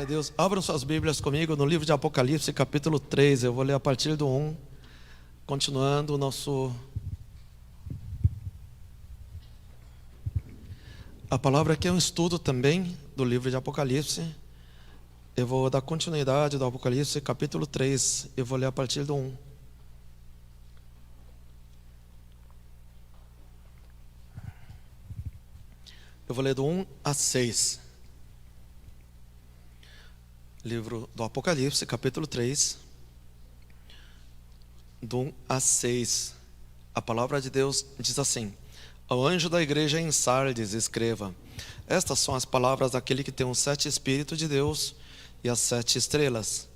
Glória a Deus. Abram suas Bíblias comigo no livro de Apocalipse, capítulo 3. Eu vou ler a partir do 1, continuando A palavra aqui é um estudo também do livro de Apocalipse. Eu vou dar continuidade do Apocalipse, capítulo 3. Eu vou ler a partir do 1. Eu vou ler do 1 a 6. Livro do Apocalipse, capítulo 3, do 1 a 6. A palavra de Deus diz assim: Ao anjo da igreja em Sardes escreva: Estas são as palavras daquele que tem os 7 Espíritos de Deus e as 7 estrelas.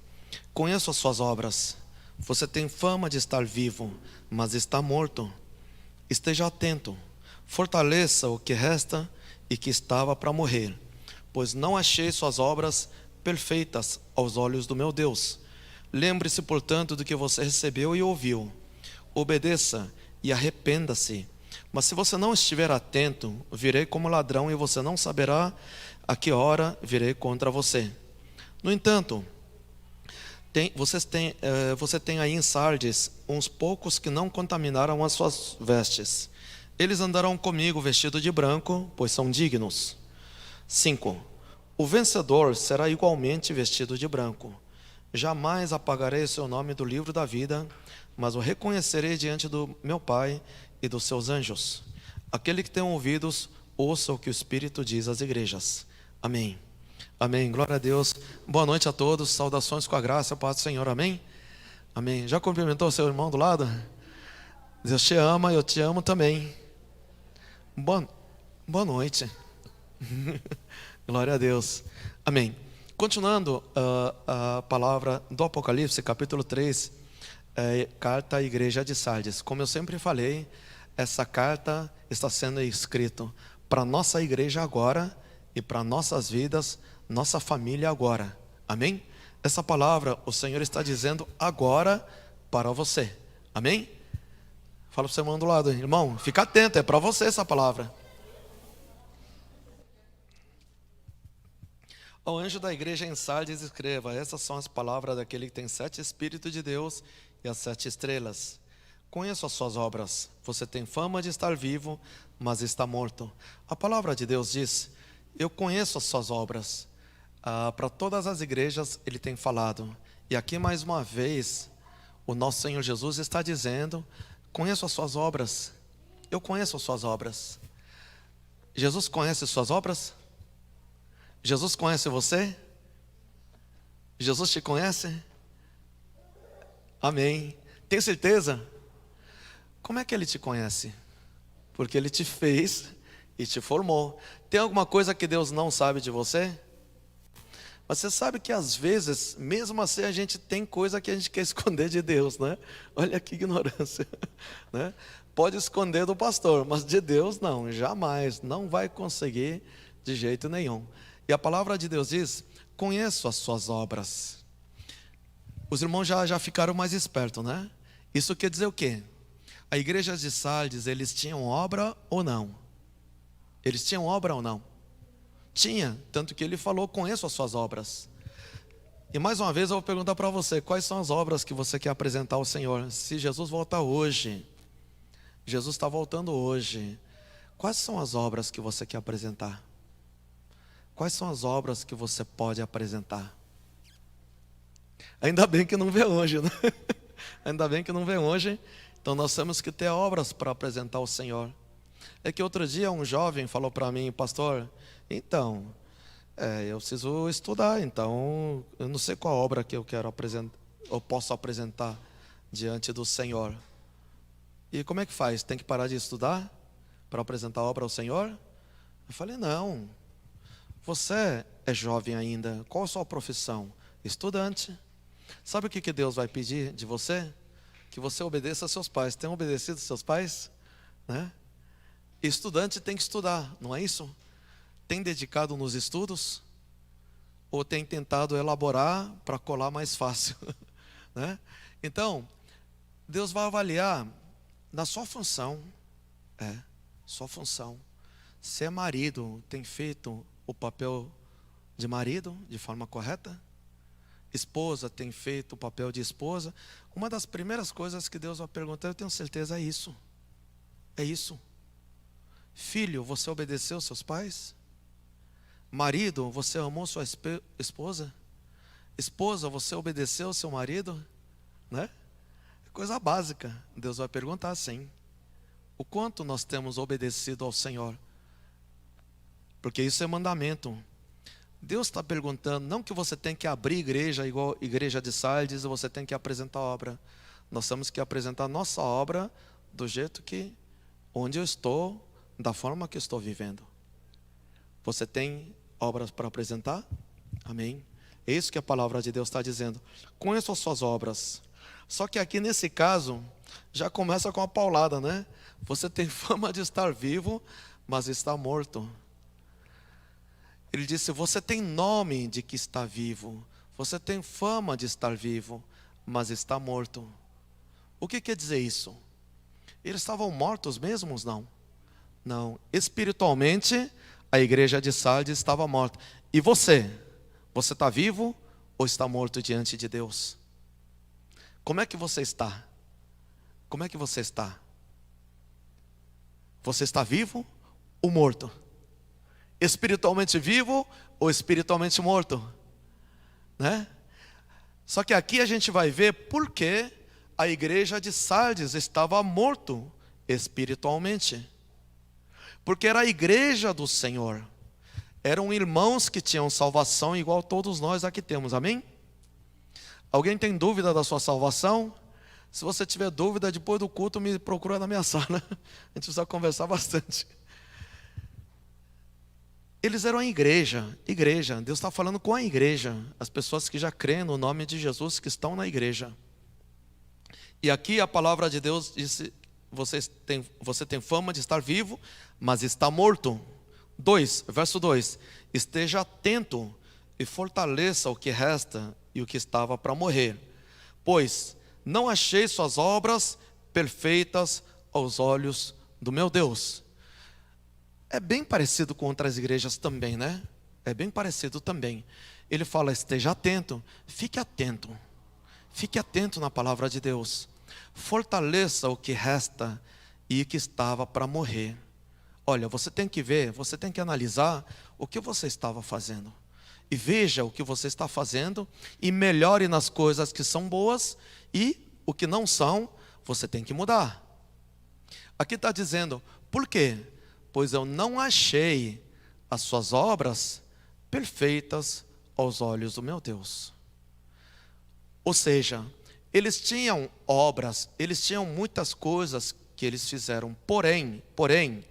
Conheço as suas obras. Você tem fama de estar vivo, mas está morto. Esteja atento, fortaleça o que resta e que estava para morrer, pois não achei suas obras perfeitas aos olhos do meu Deus. Lembre-se, portanto, do que você recebeu e ouviu. Obedeça e arrependa-se. Mas se você não estiver atento, virei como ladrão e você não saberá a que hora virei contra você. No entanto, você tem aí em Sardes uns poucos que não contaminaram as suas vestes. Eles andarão comigo vestidos de branco, pois são dignos. 5. O vencedor será igualmente vestido de branco. Jamais apagarei o seu nome do livro da vida, mas o reconhecerei diante do meu Pai e dos seus anjos. Aquele que tem ouvidos, ouça o que o Espírito diz às igrejas. Amém. Amém. Glória a Deus. Boa noite a todos. Saudações com a graça e a paz do Senhor. Amém. Amém. Já cumprimentou o seu irmão do lado? Deus te ama, eu te amo também. Boa noite. Glória a Deus. Amém. Continuando a palavra do Apocalipse, capítulo 3, carta à igreja de Sardes. Como eu sempre falei, essa carta está sendo escrita para a nossa igreja agora e para nossas vidas, nossa família agora. Amém? Essa palavra o Senhor está dizendo agora para você. Amém? Fala para o seu irmão do lado: irmão, fica atento, é para você essa palavra. Ao anjo da igreja em Sardes escreva: Essas são as palavras daquele que tem 7 Espíritos de Deus e as 7 estrelas. Conheço as suas obras. Você tem fama de estar vivo, mas está morto. A palavra de Deus diz: Eu conheço as suas obras. Para todas as igrejas ele tem falado. E aqui mais uma vez o nosso Senhor Jesus está dizendo: Conheço as suas obras. Eu conheço as suas obras. Jesus conhece as suas obras? Jesus conhece você? Jesus te conhece? Amém. Tem certeza? Como é que Ele te conhece? Porque Ele te fez e te formou. Tem alguma coisa que Deus não sabe de você? Mas você sabe que às vezes, mesmo assim, a gente tem coisa que a gente quer esconder de Deus, né? Olha que ignorância, né? Pode esconder do pastor, mas de Deus não, jamais, não vai conseguir de jeito nenhum. E a palavra de Deus diz: conheço as suas obras. Os irmãos já ficaram mais espertos, né? Isso quer dizer o quê? A igreja de Sardes, eles tinham obra ou não? Eles tinham obra ou não? Tinha, tanto que ele falou: conheço as suas obras. E mais uma vez eu vou perguntar para você: quais são as obras que você quer apresentar ao Senhor? Se Jesus voltar hoje, Jesus está voltando hoje, quais são as obras que você quer apresentar? Quais são as obras que você pode apresentar? Ainda bem que não vê hoje, né? Ainda bem que não vê hoje. Então nós temos que ter obras para apresentar ao Senhor. É que outro dia um jovem falou para mim: pastor, então, eu preciso estudar, então eu não sei qual obra que eu quero apresentar, eu posso apresentar diante do Senhor. E como é que faz? Tem que parar de estudar para apresentar a obra ao Senhor? Eu falei: não. Você é jovem ainda. Qual a sua profissão? Estudante. Sabe o que Deus vai pedir de você? Que você obedeça aos seus pais. Tem obedecido aos seus pais? Né? Estudante tem que estudar, não é isso? Tem dedicado nos estudos? Ou tem tentado elaborar para colar mais fácil? Né? Então, Deus vai avaliar na sua função. Sua função. Se é marido, tem feito o papel de marido de forma correta? Esposa tem feito o papel de esposa? Uma das primeiras coisas que Deus vai perguntar, eu tenho certeza, é isso. É isso. Filho, você obedeceu seus pais? Marido, você amou sua esposa? Esposa, você obedeceu seu marido? Né? É coisa básica. Deus vai perguntar sim. O quanto nós temos obedecido ao Senhor? Porque isso é mandamento. Deus está perguntando, não que você tem que abrir igreja igual a igreja de Sardes, e você tem que apresentar obra. Nós temos que apresentar nossa obra do jeito que, onde eu estou, da forma que eu estou vivendo. Você tem obras para apresentar? Amém? É isso que a palavra de Deus está dizendo. Conheço as suas obras. Só que aqui nesse caso, já começa com a paulada, né? Você tem fama de estar vivo, mas está morto. Ele disse, você tem nome de que está vivo. Você tem fama de estar vivo, mas está morto. O que quer dizer isso? Eles estavam mortos mesmos? Não. Não. Espiritualmente, a igreja de Sardes estava morta. E você? Você está vivo ou está morto diante de Deus? Como é que você está? Como é que você está? Você está vivo ou morto? Espiritualmente vivo ou espiritualmente morto? Né? Só que aqui a gente vai ver por que a igreja de Sardes estava morto espiritualmente. Porque era a igreja do Senhor. Eram irmãos que tinham salvação igual todos nós aqui temos, amém? Alguém tem dúvida da sua salvação? Se você tiver dúvida, depois do culto me procura na minha sala. A gente precisa conversar bastante. Eles eram a igreja. Deus está falando com a igreja. As pessoas que já creem no nome de Jesus, que estão na igreja. E aqui a palavra de Deus disse, você tem fama de estar vivo, mas está morto. Verso 2. Esteja atento e fortaleça o que resta e o que estava para morrer. Pois não achei suas obras perfeitas aos olhos do meu Deus. É bem parecido com outras igrejas também, né? É bem parecido também. Ele fala, esteja atento, fique atento. Fique atento na palavra de Deus. Fortaleça o que resta e o que estava para morrer. Olha, você tem que ver, você tem que analisar o que você estava fazendo. E veja o que você está fazendo e melhore nas coisas que são boas e o que não são, você tem que mudar. Aqui está dizendo, por quê? Pois eu não achei as suas obras perfeitas aos olhos do meu Deus. Ou seja, eles tinham obras, eles tinham muitas coisas que eles fizeram. Porém,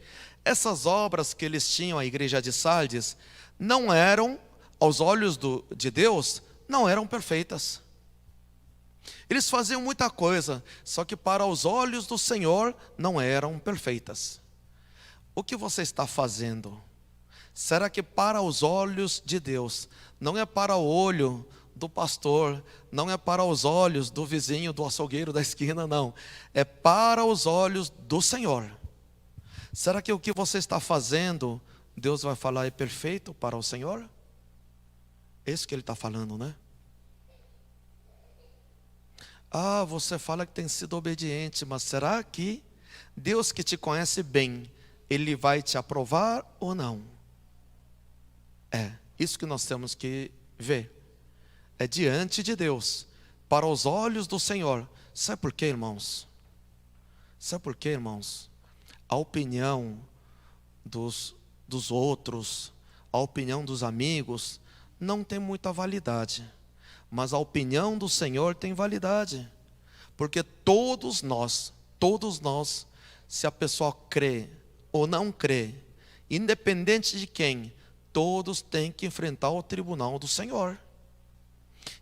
essas obras que eles tinham, a igreja de Sardes, não eram, aos olhos de Deus, não eram perfeitas. Eles faziam muita coisa, só que para os olhos do Senhor não eram perfeitas. O que você está fazendo? Será que para os olhos de Deus, não é para o olho do pastor, não é para os olhos do vizinho, do açougueiro da esquina, não. É para os olhos do Senhor. Será que o que você está fazendo, Deus vai falar é perfeito para o Senhor? É isso que Ele está falando, né? Ah, você fala que tem sido obediente, mas será que Deus que te conhece bem, Ele vai te aprovar ou não? É, isso que nós temos que ver. É diante de Deus, para os olhos do Senhor. Sabe por quê, irmãos? Sabe por quê, irmãos? A opinião dos outros, a opinião dos amigos, não tem muita validade. Mas a opinião do Senhor tem validade. Porque todos nós, se a pessoa crê ou não crê, independente de quem, todos têm que enfrentar o tribunal do Senhor.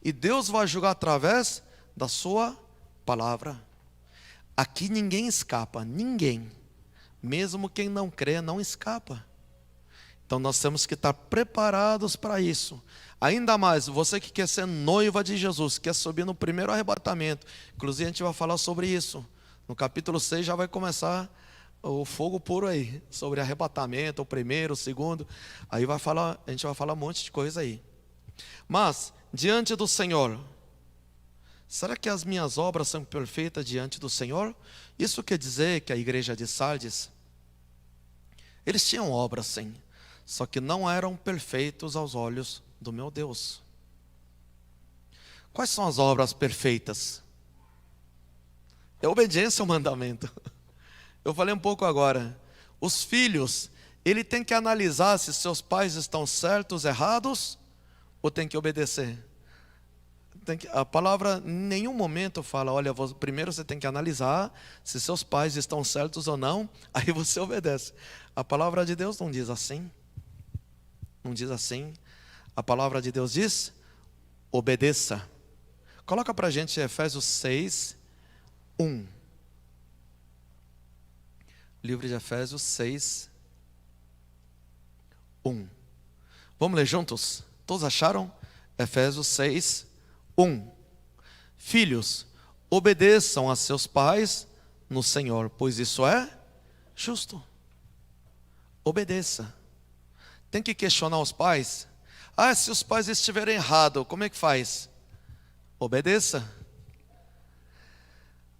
E Deus vai julgar através da sua palavra. Aqui ninguém escapa, ninguém. Mesmo quem não crê, não escapa. Então nós temos que estar preparados para isso. Ainda mais, você que quer ser noiva de Jesus, quer subir no primeiro arrebatamento. Inclusive a gente vai falar sobre isso. No capítulo 6 já vai começar o fogo puro aí, sobre arrebatamento, o primeiro, o segundo. Aí a gente vai falar um monte de coisa aí. Mas, diante do Senhor, será que as minhas obras são perfeitas diante do Senhor? Isso quer dizer que a igreja de Sardes, eles tinham obras sim, só que não eram perfeitos aos olhos do meu Deus. Quais são as obras perfeitas? É obediência ao mandamento. Eu falei um pouco agora. Os filhos, ele tem que analisar se seus pais estão certos, errados, ou tem que obedecer. A palavra em nenhum momento fala, olha, primeiro você tem que analisar se seus pais estão certos ou não, aí você obedece. A palavra de Deus não diz assim. Não diz assim. A palavra de Deus diz, obedeça. Coloca para a gente Efésios 6, 1. Livro de Efésios 6, 1. Vamos ler juntos? Todos acharam? Efésios 6, 1. Filhos, obedeçam a seus pais no Senhor, pois isso é justo. Obedeça. Tem que questionar os pais. Se os pais estiverem errados, como é que faz? Obedeça.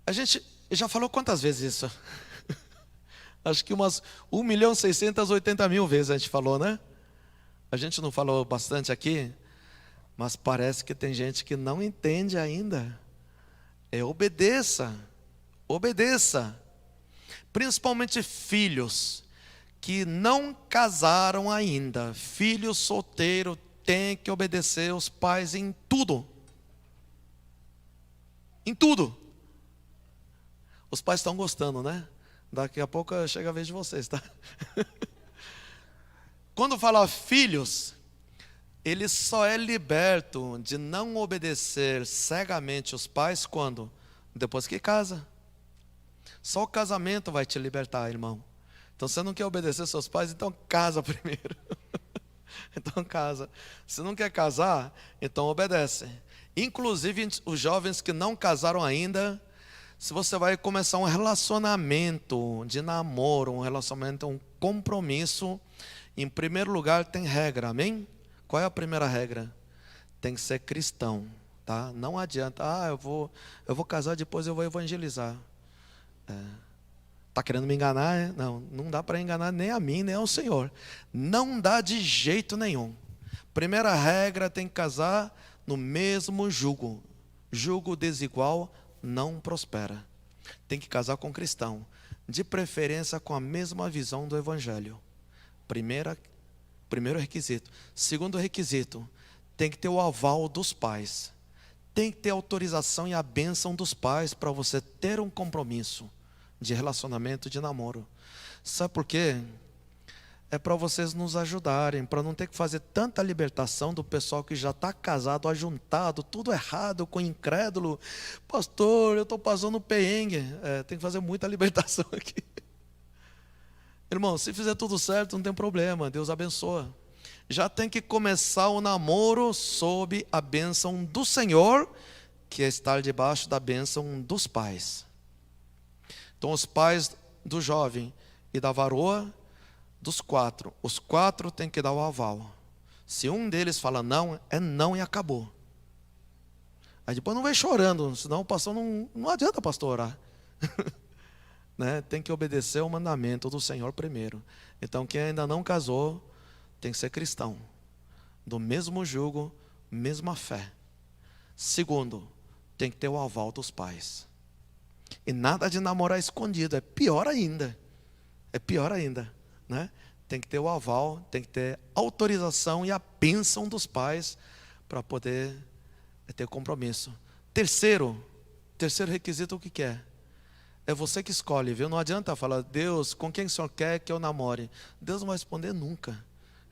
A gente já falou quantas vezes isso? Acho que umas 1.680.000 vezes a gente falou, né? A gente não falou bastante aqui, mas parece que tem gente que não entende ainda. Obedeça. Obedeça. Principalmente filhos que não casaram ainda. Filho solteiro tem que obedecer os pais em tudo. Em tudo. Os pais estão gostando, né? Daqui a pouco chega a vez de vocês, tá? Quando fala filhos, ele só é liberto de não obedecer cegamente os pais quando? Depois que casa. Só o casamento vai te libertar, irmão. Então você não quer obedecer seus pais, então casa primeiro. Então casa. Se não quer casar, então obedece. Inclusive os jovens que não casaram ainda, se você vai começar um relacionamento de namoro, um relacionamento, um compromisso, em primeiro lugar tem regra, amém? Qual é a primeira regra? Tem que ser cristão, tá? Não adianta, eu vou casar, depois eu vou evangelizar. Está querendo me enganar? É? Não dá para enganar nem a mim, nem ao Senhor. Não dá de jeito nenhum. Primeira regra, tem que casar no mesmo jugo. Jugo desigual não prospera. Tem que casar com cristão, de preferência com a mesma visão do evangelho. Primeiro requisito. Segundo requisito, tem que ter o aval dos pais. Tem que ter autorização e a bênção dos pais para você ter um compromisso de relacionamento, de namoro. Sabe por quê? É para vocês nos ajudarem, para não ter que fazer tanta libertação do pessoal que já está casado, ajuntado, tudo errado, com incrédulo. Pastor, eu estou passando perrengue. Tem que fazer muita libertação aqui. Irmão, se fizer tudo certo, não tem problema, Deus abençoa. Já tem que começar o namoro sob a bênção do Senhor, que é estar debaixo da bênção dos pais. Então os pais do jovem e da varoa, dos quatro, os quatro têm que dar o aval. Se um deles fala não, é não e acabou. Aí depois não vem chorando, senão o pastor não adianta pastor orar. Né? Tem que obedecer ao mandamento do Senhor primeiro. Então quem ainda não casou, tem que ser cristão, do mesmo jugo, mesma fé. Segundo, tem que ter o aval dos pais. E nada de namorar escondido, é pior ainda. É pior ainda, né? Tem que ter o aval, tem que ter autorização e a bênção dos pais para poder ter compromisso. Terceiro requisito, o que é? É você que escolhe, viu? Não adianta falar, Deus, com quem o Senhor quer que eu namore? Deus não vai responder nunca.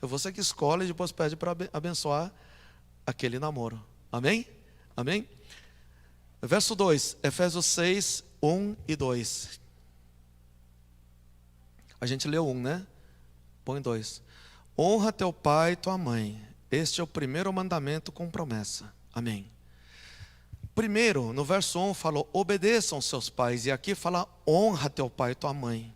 É você que escolhe e depois pede para abençoar aquele namoro. Amém? Amém? Verso 2, Efésios 6, 1 e 2. A gente leu 1, né? Põe 2. Honra teu pai e tua mãe. Este é o primeiro mandamento com promessa. Amém. Primeiro, no verso 1 falou, obedeçam seus pais. E aqui fala, honra teu pai e tua mãe.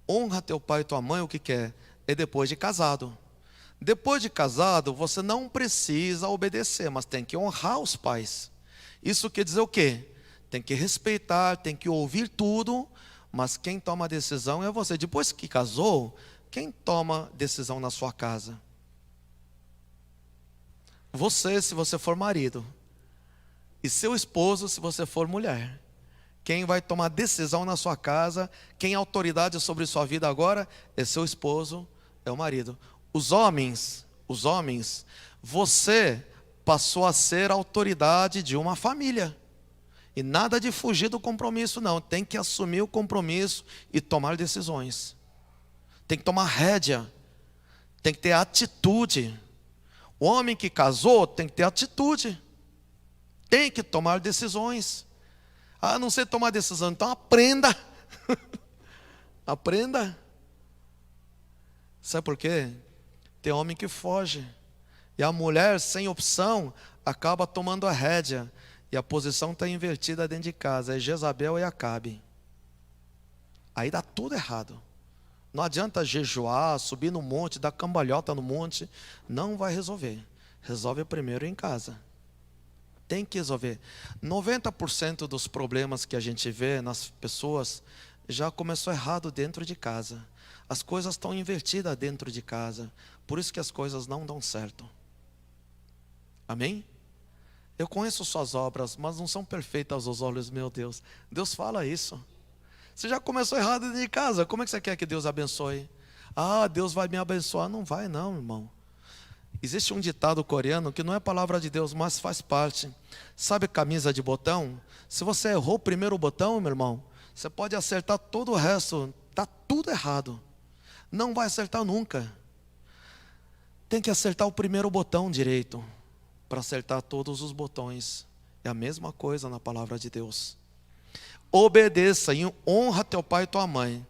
Honra teu pai e tua mãe, o que que é? É depois de casado. Depois de casado, você não precisa obedecer, mas tem que honrar os pais. Isso quer dizer o quê? Tem que respeitar, tem que ouvir tudo, mas quem toma a decisão é você. Depois que casou, quem toma decisão na sua casa? Você, se você for marido. E seu esposo, se você for mulher. Quem vai tomar decisão na sua casa, quem é autoridade sobre sua vida agora, é seu esposo, é o marido. Os homens, você passou a ser a autoridade de uma família. E nada de fugir do compromisso, não. Tem que assumir o compromisso e tomar decisões. Tem que tomar rédea. Tem que ter atitude. O homem que casou tem que ter atitude. Tem que tomar decisões. Ah, não sei tomar decisão, então aprenda. Aprenda. Sabe por quê? Tem homem que foge. E a mulher, sem opção, acaba tomando a rédea. E a posição está invertida dentro de casa. É Jezabel e Acabe. Aí dá tudo errado. Não adianta jejuar, subir no monte, dar cambalhota no monte. Não vai resolver. Resolve primeiro em casa. Tem que resolver. 90% dos problemas que a gente vê nas pessoas já começou errado dentro de casa. As coisas estão invertidas dentro de casa. Por isso que as coisas não dão certo. Amém? Eu conheço suas obras, mas não são perfeitas aos olhos, meu Deus. Deus fala isso. Você já começou errado dentro de casa. Como é que você quer que Deus abençoe? Ah, Deus vai me abençoar. Não vai não, irmão. Existe um ditado coreano que não é palavra de Deus, mas faz parte. Sabe camisa de botão? Se você errou o primeiro botão, meu irmão, você pode acertar todo o resto. Está tudo errado. Não vai acertar nunca. Tem que acertar o primeiro botão direito para acertar todos os botões. É a mesma coisa na palavra de Deus. Obedeça e honra teu pai e tua mãe.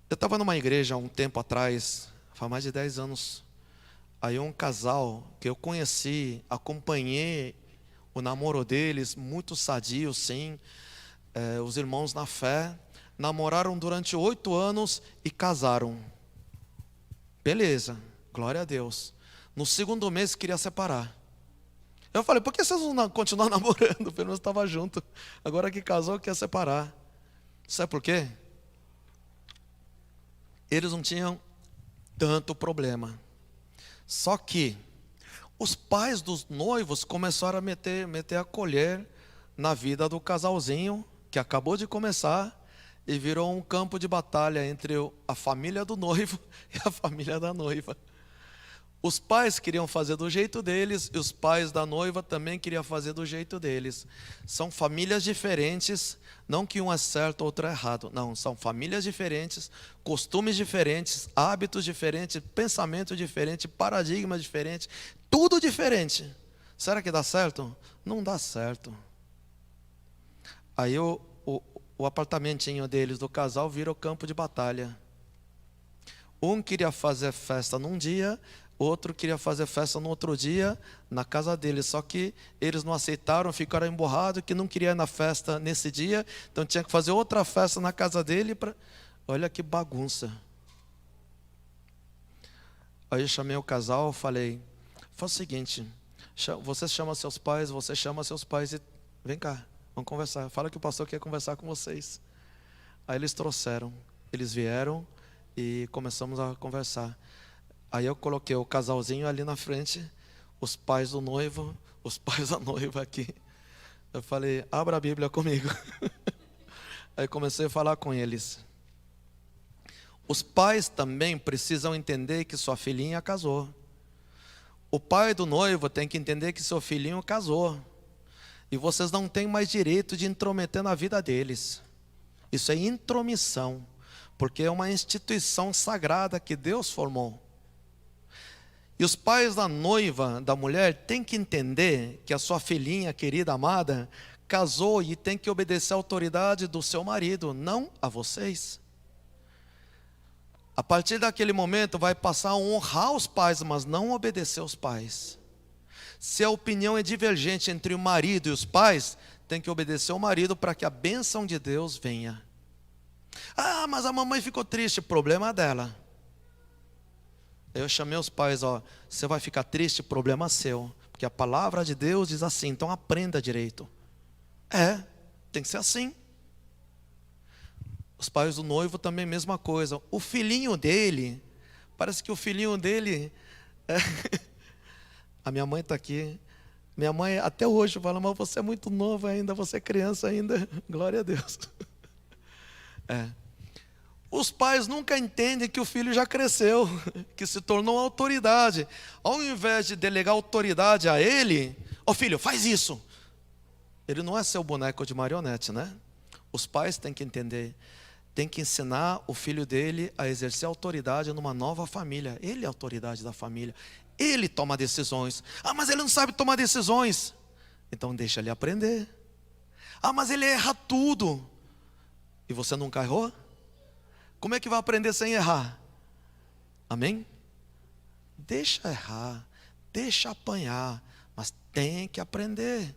Eu estava numa igreja há um tempo atrás, faz mais de 10 anos. Aí um casal que eu conheci, acompanhei o namoro deles, muito sadio, sim. Os irmãos na fé, namoraram durante 8 anos e casaram. Beleza, glória a Deus. No segundo mês queria separar. Eu falei, por que vocês não continuam namorando? Pelo menos estava junto. Agora que casou, quer separar. Sabe por quê? Eles não tinham tanto problema. Só que os pais dos noivos começaram a meter a colher na vida do casalzinho, que acabou de começar, e virou um campo de batalha entre a família do noivo e a família da noiva. Os pais queriam fazer do jeito deles e os pais da noiva também queriam fazer do jeito deles. São famílias diferentes, não que um é certo, outro é errado. Não, são famílias diferentes, costumes diferentes, hábitos diferentes, pensamento diferente, paradigma diferente, tudo diferente. Será que dá certo? Não dá certo. Aí o apartamentinho deles, do casal, vira o campo de batalha. Um queria fazer festa num dia, outro queria fazer festa no outro dia, na casa dele. Só que eles não aceitaram, ficaram emburrados, que não queria ir na festa nesse dia. Então tinha que fazer outra festa na casa dele. Olha que bagunça. Aí eu chamei o casal, falei, faz o seguinte, você chama seus pais, você chama seus pais e vem cá, vamos conversar. Fala que o pastor quer conversar com vocês. Aí eles trouxeram, eles vieram e começamos a conversar. Aí eu coloquei o casalzinho ali na frente, os pais do noivo, os pais da noiva aqui. Eu falei, abra a Bíblia comigo. Aí comecei a falar com eles. Os pais também precisam entender que sua filhinha casou. O pai do noivo tem que entender que seu filhinho casou. E vocês não têm mais direito de intrometer na vida deles. Isso é intromissão, porque é uma instituição sagrada que Deus formou. E os pais da noiva, da mulher, têm que entender que a sua filhinha querida, amada, casou e tem que obedecer à autoridade do seu marido, não a vocês. A partir daquele momento vai passar a honrar os pais, mas não obedecer aos pais. Se a opinião é divergente entre o marido e os pais, tem que obedecer ao marido para que a bênção de Deus venha. Ah, mas a mamãe ficou triste. Problema dela. Eu chamei os pais, ó, você vai ficar triste, problema seu. Porque a palavra de Deus diz assim, então aprenda direito. Tem que ser assim. Os pais do noivo também, mesma coisa. O filhinho dele, parece que o filhinho dele... A minha mãe está aqui. Minha mãe até hoje fala, mas você é muito novo ainda, você é criança ainda. Glória a Deus. Os pais nunca entendem que o filho já cresceu, que se tornou autoridade. Ao invés de delegar autoridade a ele, ó filho, faz isso. Ele não é seu boneco de marionete, né? Os pais têm que entender, têm que ensinar o filho dele a exercer autoridade numa nova família. Ele é a autoridade da família. Ele toma decisões. Ah, mas ele não sabe tomar decisões. Então deixa ele aprender. Ah, mas ele erra tudo. E você nunca errou? Como é que vai aprender sem errar? Amém? Deixa errar, deixa apanhar, mas tem que aprender.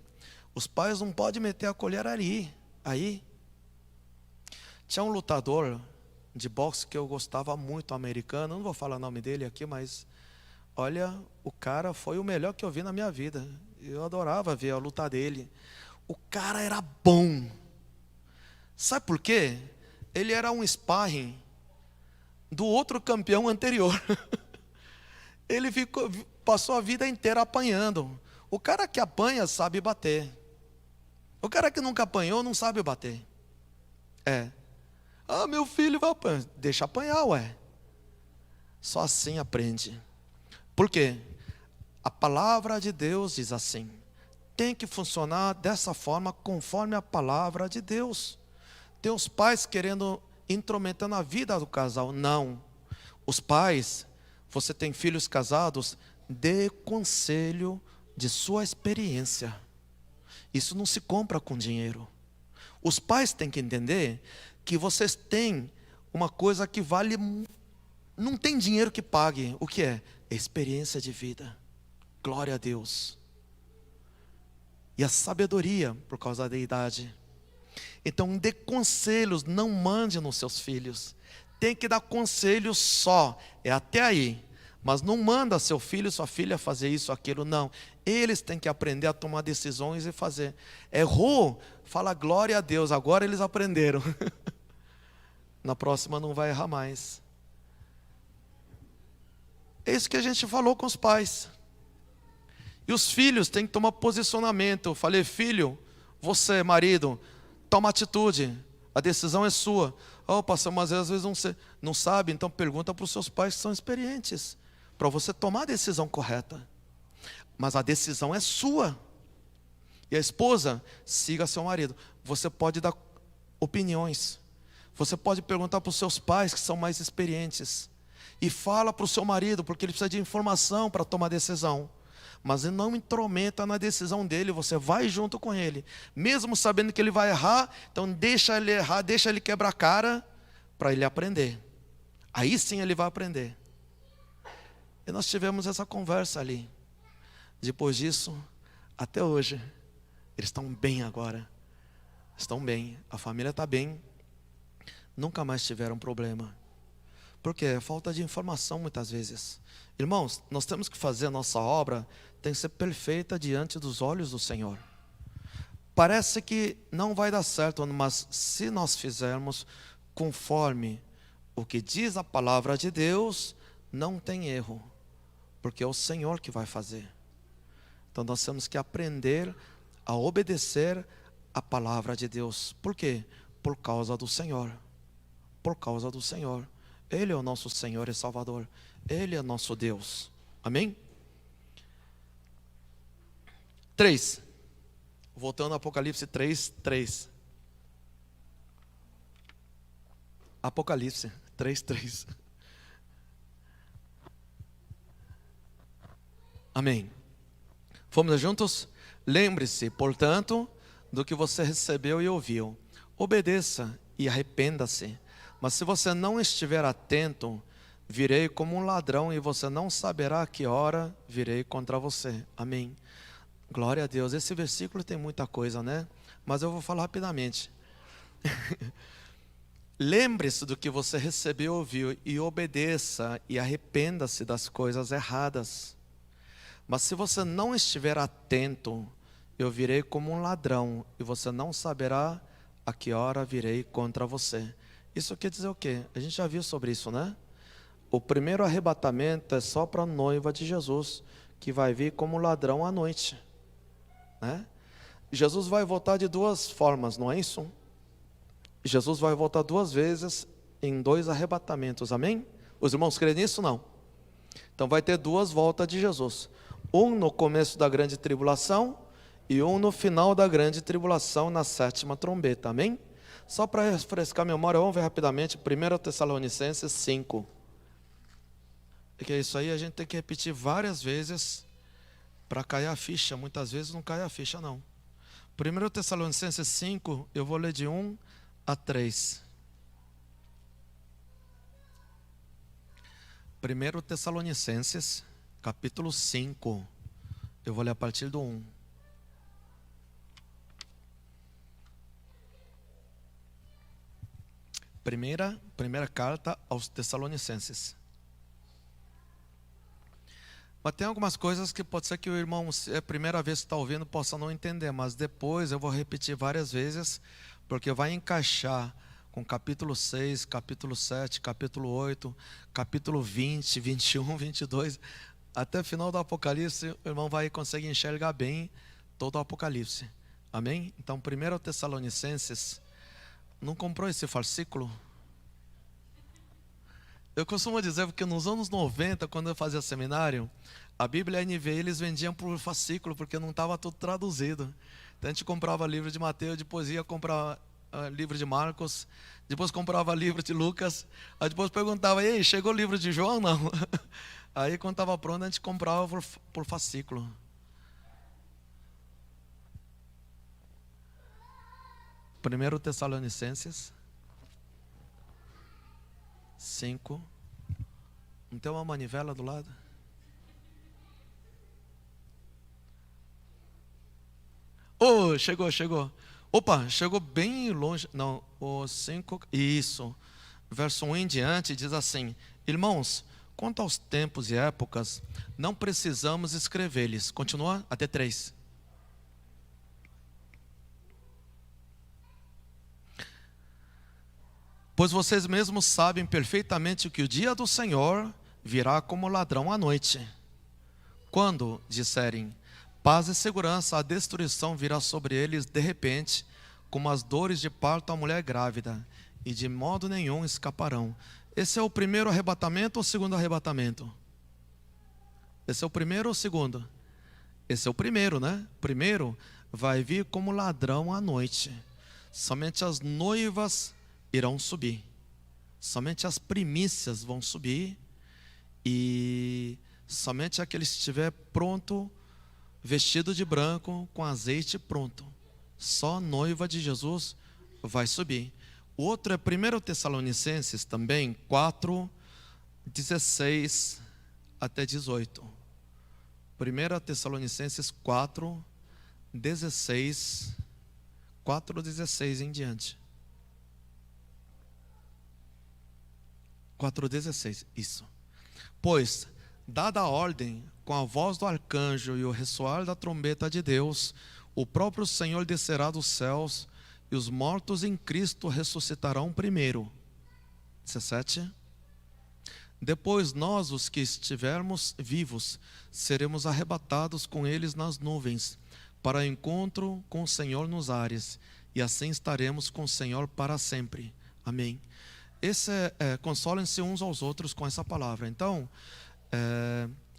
Os pais não podem meter a colher aí. Tinha um lutador de boxe que eu gostava muito, americano. Não vou falar o nome dele aqui, mas olha, o cara foi o melhor que eu vi na minha vida. Eu adorava ver a luta dele. O cara era bom. Sabe por quê? Ele era um sparring do outro campeão anterior. Ele passou a vida inteira apanhando. O cara que apanha sabe bater. O cara que nunca apanhou não sabe bater. Ah, meu filho vai apanhar. Deixa apanhar, ué. Só assim aprende. Por quê? A palavra de Deus diz assim. Tem que funcionar dessa forma, conforme a palavra de Deus. Tem os pais querendo intrometer na vida do casal. Não. Os pais, você tem filhos casados, dê conselho de sua experiência. Isso não se compra com dinheiro. Os pais têm que entender que vocês têm uma coisa que vale, não tem dinheiro que pague. O que é? Experiência de vida. Glória a Deus. E a sabedoria por causa da idade. Então dê conselhos, não mande nos seus filhos. Tem que dar conselho só, é até aí. Mas não manda seu filho, sua filha fazer isso, aquilo, não. Eles têm que aprender a tomar decisões e fazer. Errou, fala glória a Deus, agora eles aprenderam. Na próxima não vai errar mais. É isso que a gente falou com os pais. E os filhos têm que tomar posicionamento. Eu falei, filho, você, marido, toma atitude, a decisão é sua. Oh, pastor, mas às vezes não sabe, então pergunta para os seus pais que são experientes, para você tomar a decisão correta. Mas a decisão é sua. E a esposa, siga seu marido. Você pode dar opiniões, você pode perguntar para os seus pais que são mais experientes, e fala para o seu marido, porque ele precisa de informação para tomar decisão. Mas não intrometa na decisão dele, você vai junto com ele. Mesmo sabendo que ele vai errar, então deixa ele errar, deixa ele quebrar a cara, para ele aprender. Aí sim ele vai aprender. E nós tivemos essa conversa ali. Depois disso, até hoje, eles estão bem agora. Estão bem, a família está bem. Nunca mais tiveram problema. Porque é falta de informação muitas vezes. Irmãos, nós temos que fazer a nossa obra, tem que ser perfeita diante dos olhos do Senhor. Parece que não vai dar certo, mas se nós fizermos conforme o que diz a palavra de Deus, não tem erro, porque é o Senhor que vai fazer. Então nós temos que aprender a obedecer a palavra de Deus. Por quê? Por causa do Senhor. Por causa do Senhor. Ele é o nosso Senhor e Salvador. Ele é nosso Deus. Amém? 3. Voltando ao Apocalipse 3:3. Apocalipse 3:3. Amém. Vamos juntos? Lembre-se, portanto, do que você recebeu e ouviu. Obedeça e arrependa-se. Mas se você não estiver atento, virei como um ladrão e você não saberá a que hora virei contra você. Amém. Glória a Deus. Esse versículo tem muita coisa, né? Mas eu vou falar rapidamente. Lembre-se do que você recebeu e ouviu e obedeça e arrependa-se das coisas erradas. Mas se você não estiver atento, eu virei como um ladrão e você não saberá a que hora virei contra você. Isso quer dizer o quê? A gente já viu sobre isso, né? O primeiro arrebatamento é só para a noiva de Jesus, que vai vir como ladrão à noite, né? Jesus vai voltar de duas formas, não é isso? Jesus vai voltar duas vezes em dois arrebatamentos, amém? Os irmãos creem nisso? Não? Então vai ter duas voltas de Jesus. Um no começo da grande tribulação e um no final da grande tribulação, na sétima trombeta, amém? Só para refrescar a memória, vamos ver rapidamente 1 Tessalonicenses 5. Porque isso aí a gente tem que repetir várias vezes para cair a ficha. Muitas vezes não cai a ficha não. 1 Tessalonicenses 5, eu vou ler de 1 a 3. 1 Tessalonicenses, capítulo 5. Eu vou ler a partir do 1. Primeira carta aos Tessalonicenses. Mas tem algumas coisas que pode ser que o irmão, é a primeira vez que está ouvindo, possa não entender, mas depois eu vou repetir várias vezes, porque vai encaixar com capítulo 6, capítulo 7, capítulo 8, capítulo 20, 21, 22, até o final do Apocalipse, o irmão vai conseguir enxergar bem todo o Apocalipse. Amém? Então, 1 Tessalonicenses, não comprou esse fascículo? Eu costumo dizer, porque nos anos 90, quando eu fazia seminário, a Bíblia e a NVI eles vendiam por fascículo, porque não estava tudo traduzido. Então a gente comprava livro de Mateus, depois ia comprar livro de Marcos, depois comprava livro de Lucas, aí depois perguntava, e aí, chegou o livro de João? Não. Aí quando estava pronto, a gente comprava por fascículo. Primeiro Tessalonicenses 5. Não tem uma manivela do lado? Oh, chegou. Opa, chegou bem longe. Não, o 5. Isso. Verso 1 em diante diz assim: irmãos, quanto aos tempos e épocas, não precisamos escrever-lhes. Continua até 3. Pois vocês mesmos sabem perfeitamente que o dia do Senhor virá como ladrão à noite. Quando disserem paz e segurança, a destruição virá sobre eles de repente, como as dores de parto à mulher grávida, e de modo nenhum escaparão. Esse é o primeiro arrebatamento ou o segundo arrebatamento? Esse é o primeiro ou o segundo? Esse é o primeiro, né? Primeiro vai vir como ladrão à noite. Somente as noivas irão subir. Somente as primícias vão subir. E somente aquele que estiver pronto, vestido de branco, com azeite pronto. Só a noiva de Jesus vai subir. O outro é 1 Tessalonicenses também, 4, 16 até 18. 1 Tessalonicenses 4, 16, 4, 16 em diante. 4,16, isso. Pois, dada a ordem, com a voz do arcanjo e o ressoar da trombeta de Deus, o próprio Senhor descerá dos céus, e os mortos em Cristo ressuscitarão primeiro. 17. Depois nós, os que estivermos vivos, seremos arrebatados com eles nas nuvens, para encontro com o Senhor nos ares, e assim estaremos com o Senhor para sempre. Amém. Esse consolem-se uns aos outros com essa palavra. Então,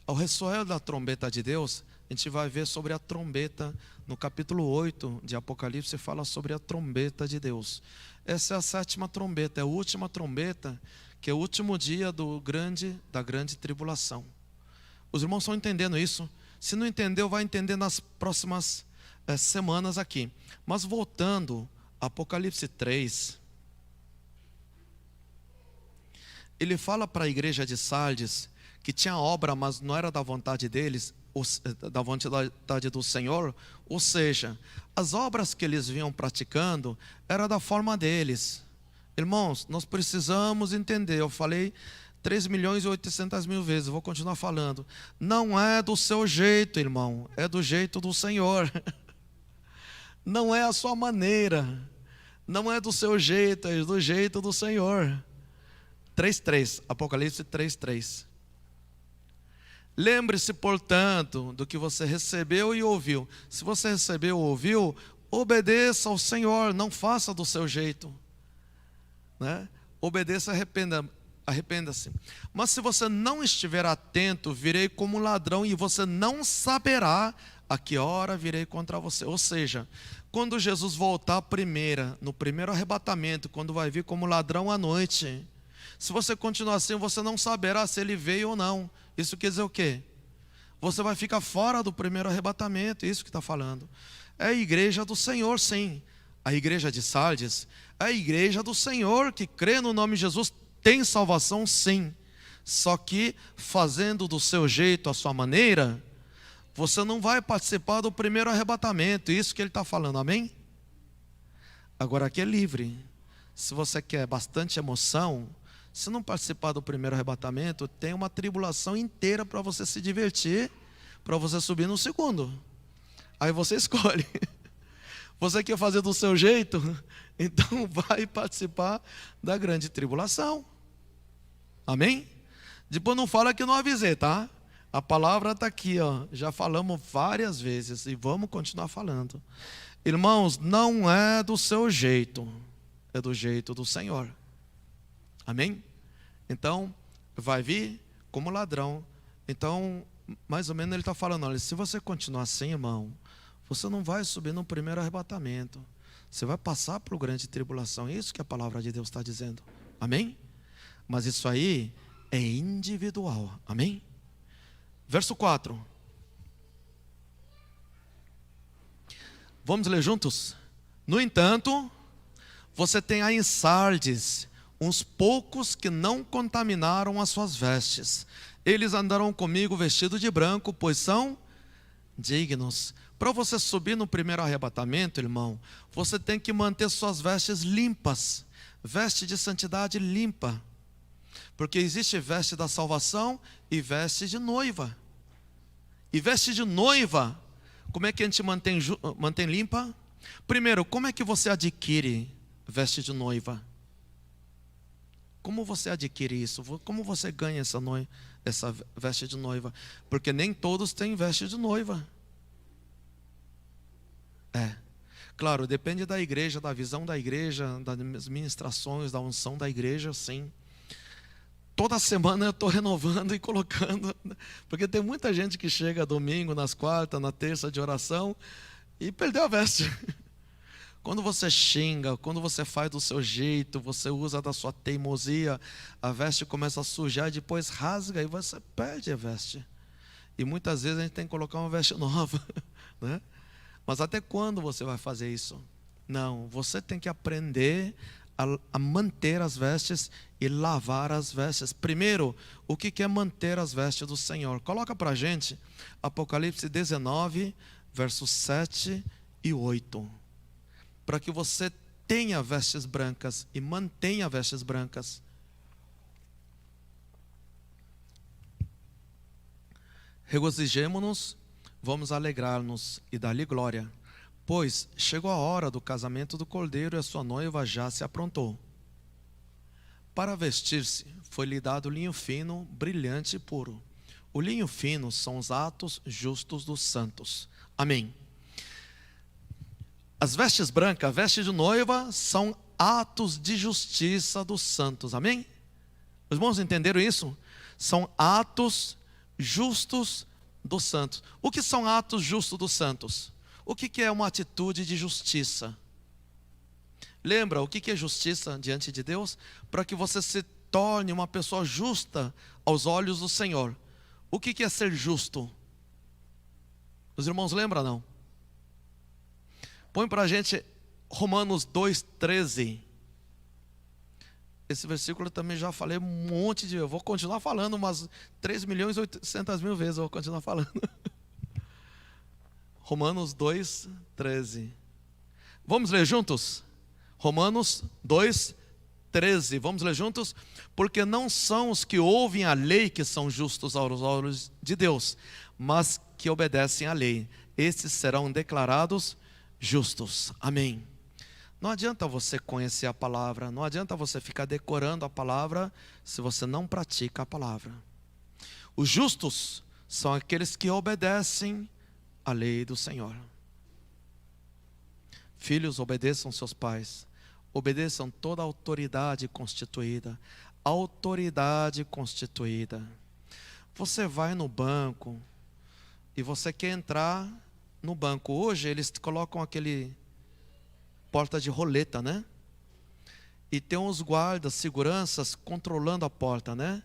ao ressoar da trombeta de Deus, a gente vai ver sobre a trombeta. No capítulo 8 de Apocalipse fala sobre a trombeta de Deus. Essa é a sétima trombeta, é a última trombeta, que é o último dia da grande tribulação. Os irmãos estão entendendo isso? Se não entendeu, vai entender nas próximas semanas aqui. Mas voltando a Apocalipse 3, ele fala para a igreja de Sardes que tinha obra, mas não era da vontade deles, da vontade do Senhor. Ou seja, as obras que eles vinham praticando era da forma deles. Irmãos, nós precisamos entender, eu falei 3.800.000 vezes, vou continuar falando. Não é do seu jeito, irmão, é do jeito do Senhor. Não é a sua maneira, não é do seu jeito, é do jeito do Senhor. 3:3, Apocalipse 3:3. Lembre-se, portanto, do que você recebeu e ouviu. Se você recebeu ou ouviu, obedeça ao Senhor, não faça do seu jeito, né? Obedeça, arrependa-se. Mas se você não estiver atento, virei como um ladrão e você não saberá a que hora virei contra você. Ou seja, quando Jesus voltar no primeiro arrebatamento, quando vai vir como ladrão à noite, se você continuar assim, você não saberá se ele veio ou não. Isso quer dizer o quê? Você vai ficar fora do primeiro arrebatamento, isso que está falando. É a igreja do Senhor, sim. A igreja de Sardes é a igreja do Senhor, que crê no nome de Jesus, tem salvação, sim. Só que fazendo do seu jeito, a sua maneira, você não vai participar do primeiro arrebatamento. Isso que ele está falando, amém? Agora aqui é livre. Se você quer bastante emoção, se não participar do primeiro arrebatamento, tem uma tribulação inteira para você se divertir, para você subir no segundo. Aí você escolhe. Você quer fazer do seu jeito? Então vai participar da grande tribulação. Amém? Depois não fala que eu não avisei, tá? A palavra está aqui, ó. Já falamos várias vezes e vamos continuar falando. Irmãos, não é do seu jeito, é do jeito do Senhor. Amém? Então, vai vir como ladrão. Então, mais ou menos ele está falando, olha, se você continuar assim, irmão, você não vai subir no primeiro arrebatamento. Você vai passar por grande tribulação. É isso que a palavra de Deus está dizendo. Amém? Mas isso aí é individual. Amém? Verso 4. Vamos ler juntos? No entanto, você tem aí em Sardes uns poucos que não contaminaram as suas vestes. Eles andarão comigo vestidos de branco, pois são dignos. Para você subir no primeiro arrebatamento, irmão, você tem que manter suas vestes limpas. Veste de santidade limpa. Porque existe veste da salvação e veste de noiva. E veste de noiva, como é que a gente mantém limpa? Primeiro, como é que você adquire veste de noiva? Como você adquire isso? Como você ganha essa veste de noiva? Porque nem todos têm veste de noiva. Claro, depende da igreja, da visão da igreja, das ministrações, da unção da igreja, sim. Toda semana eu estou renovando e colocando, porque tem muita gente que chega domingo, nas quartas, na terça de oração e perdeu a veste. Quando você xinga, quando você faz do seu jeito, você usa da sua teimosia, a veste começa a sujar, depois rasga e você perde a veste. E muitas vezes a gente tem que colocar uma veste nova, né? Mas até quando você vai fazer isso? Não, você tem que aprender a manter as vestes e lavar as vestes. Primeiro, o que é manter as vestes do Senhor? Coloca para a gente Apocalipse 19, versos 7 e 8. Para que você tenha vestes brancas e mantenha vestes brancas. Regozijemo-nos, vamos alegrar-nos e dar-lhe glória. Pois chegou a hora do casamento do Cordeiro e a sua noiva já se aprontou. Para vestir-se, foi-lhe dado linho fino, brilhante e puro. O linho fino são os atos justos dos santos. Amém. As vestes brancas, vestes de noiva, são atos de justiça dos santos. Amém? Os irmãos entenderam isso? São atos justos dos santos. O que são atos justos dos santos? O que é uma atitude de justiça? Lembra o que é justiça diante de Deus? Para que você se torne uma pessoa justa aos olhos do Senhor. O que é ser justo? Os irmãos lembram, não? Põe para a gente Romanos 2,13. Esse versículo eu também já falei um monte de... Eu vou continuar falando umas 3.800.000 vezes, eu vou continuar falando. Romanos 2,13. Vamos ler juntos? Romanos 2, 13, vamos ler juntos? Porque não são os que ouvem a lei que são justos aos olhos de Deus, mas que obedecem à lei, estes serão declarados justos. Amém. Não adianta você conhecer a palavra, não adianta você ficar decorando a palavra se você não pratica a palavra. Os justos são aqueles que obedecem à lei do Senhor. Filhos, obedeçam seus pais, obedeçam toda a autoridade constituída. Autoridade constituída. Você vai no banco e você quer entrar no banco. Hoje eles colocam aquele porta de roleta, né? E tem uns guardas, seguranças controlando a porta, né?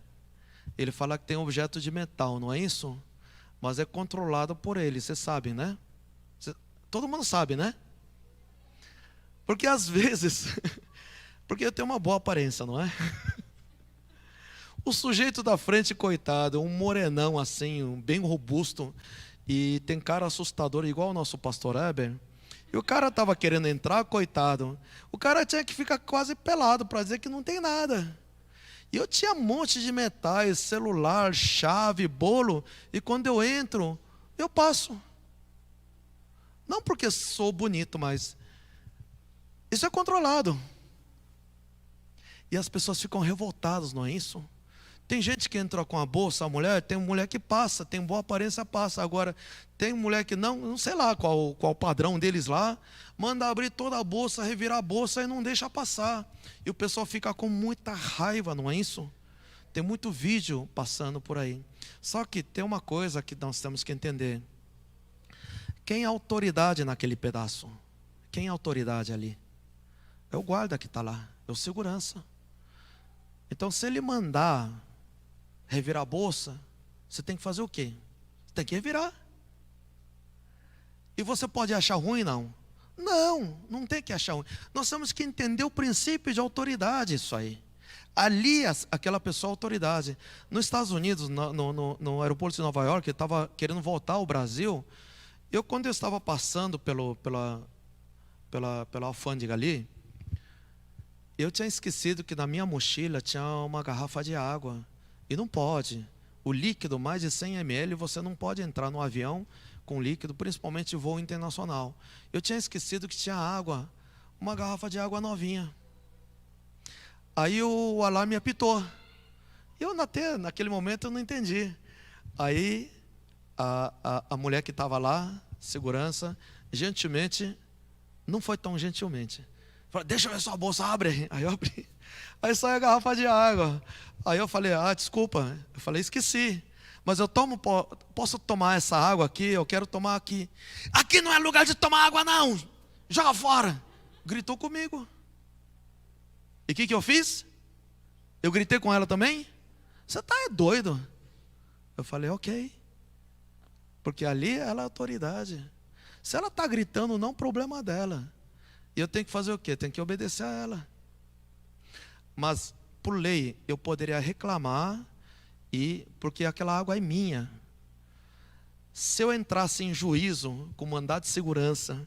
Ele fala que tem objeto de metal, não é isso? Mas é controlado por eles, vocês sabem, né? Todo mundo sabe, né? Porque às vezes, porque eu tenho uma boa aparência, não é? O sujeito da frente, coitado, um morenão assim, bem robusto, e tem cara assustador, igual o nosso pastor Heber. E o cara estava querendo entrar, coitado. O cara tinha que ficar quase pelado para dizer que não tem nada. E eu tinha um monte de metais, celular, chave, bolo. E quando eu entro, eu passo. Não porque sou bonito, mas isso é controlado. E as pessoas ficam revoltadas, não é isso? Tem gente que entra com a bolsa, a mulher, tem mulher que passa, tem boa aparência, passa. Agora, tem mulher que não sei lá qual o padrão deles lá, manda abrir toda a bolsa, revirar a bolsa e não deixa passar. E o pessoal fica com muita raiva, não é isso? Tem muito vídeo passando por aí. Só que tem uma coisa que nós temos que entender. Quem é a autoridade naquele pedaço? Quem é a autoridade ali? É o guarda que está lá, é o segurança. Então, se ele mandar revirar a bolsa, você tem que fazer o quê? Você tem que revirar. E você pode achar ruim, não? Não, não tem que achar ruim. Nós temos que entender o princípio de autoridade, isso aí. Ali, aquela pessoa é autoridade. Nos Estados Unidos, no aeroporto de Nova York, eu estava querendo voltar ao Brasil. Quando eu estava passando pela alfândega ali, eu tinha esquecido que na minha mochila tinha uma garrafa de água. E não pode. O líquido, mais de 100 ml, você não pode entrar no avião com líquido, principalmente voo internacional. Eu tinha esquecido que tinha água, uma garrafa de água novinha. Aí o alarme apitou. Eu naquele momento eu não entendi. Aí a mulher que estava lá, segurança, gentilmente, não foi tão gentilmente. Falei, deixa eu ver sua bolsa, abre. Aí eu abri. Aí saiu a garrafa de água. Aí eu falei, desculpa. Eu falei, esqueci. Mas eu posso tomar essa água aqui? Eu quero tomar aqui. Aqui não é lugar de tomar água, não. Joga fora. Gritou comigo. E o que eu fiz? Eu gritei com ela também? Você tá doido? Eu falei, ok. Porque ali ela é a autoridade. Se ela está gritando, não, problema dela. E eu tenho que fazer o quê? Tenho que obedecer a ela. Mas, por lei, eu poderia reclamar, porque aquela água é minha. Se eu entrasse em juízo com mandado de segurança,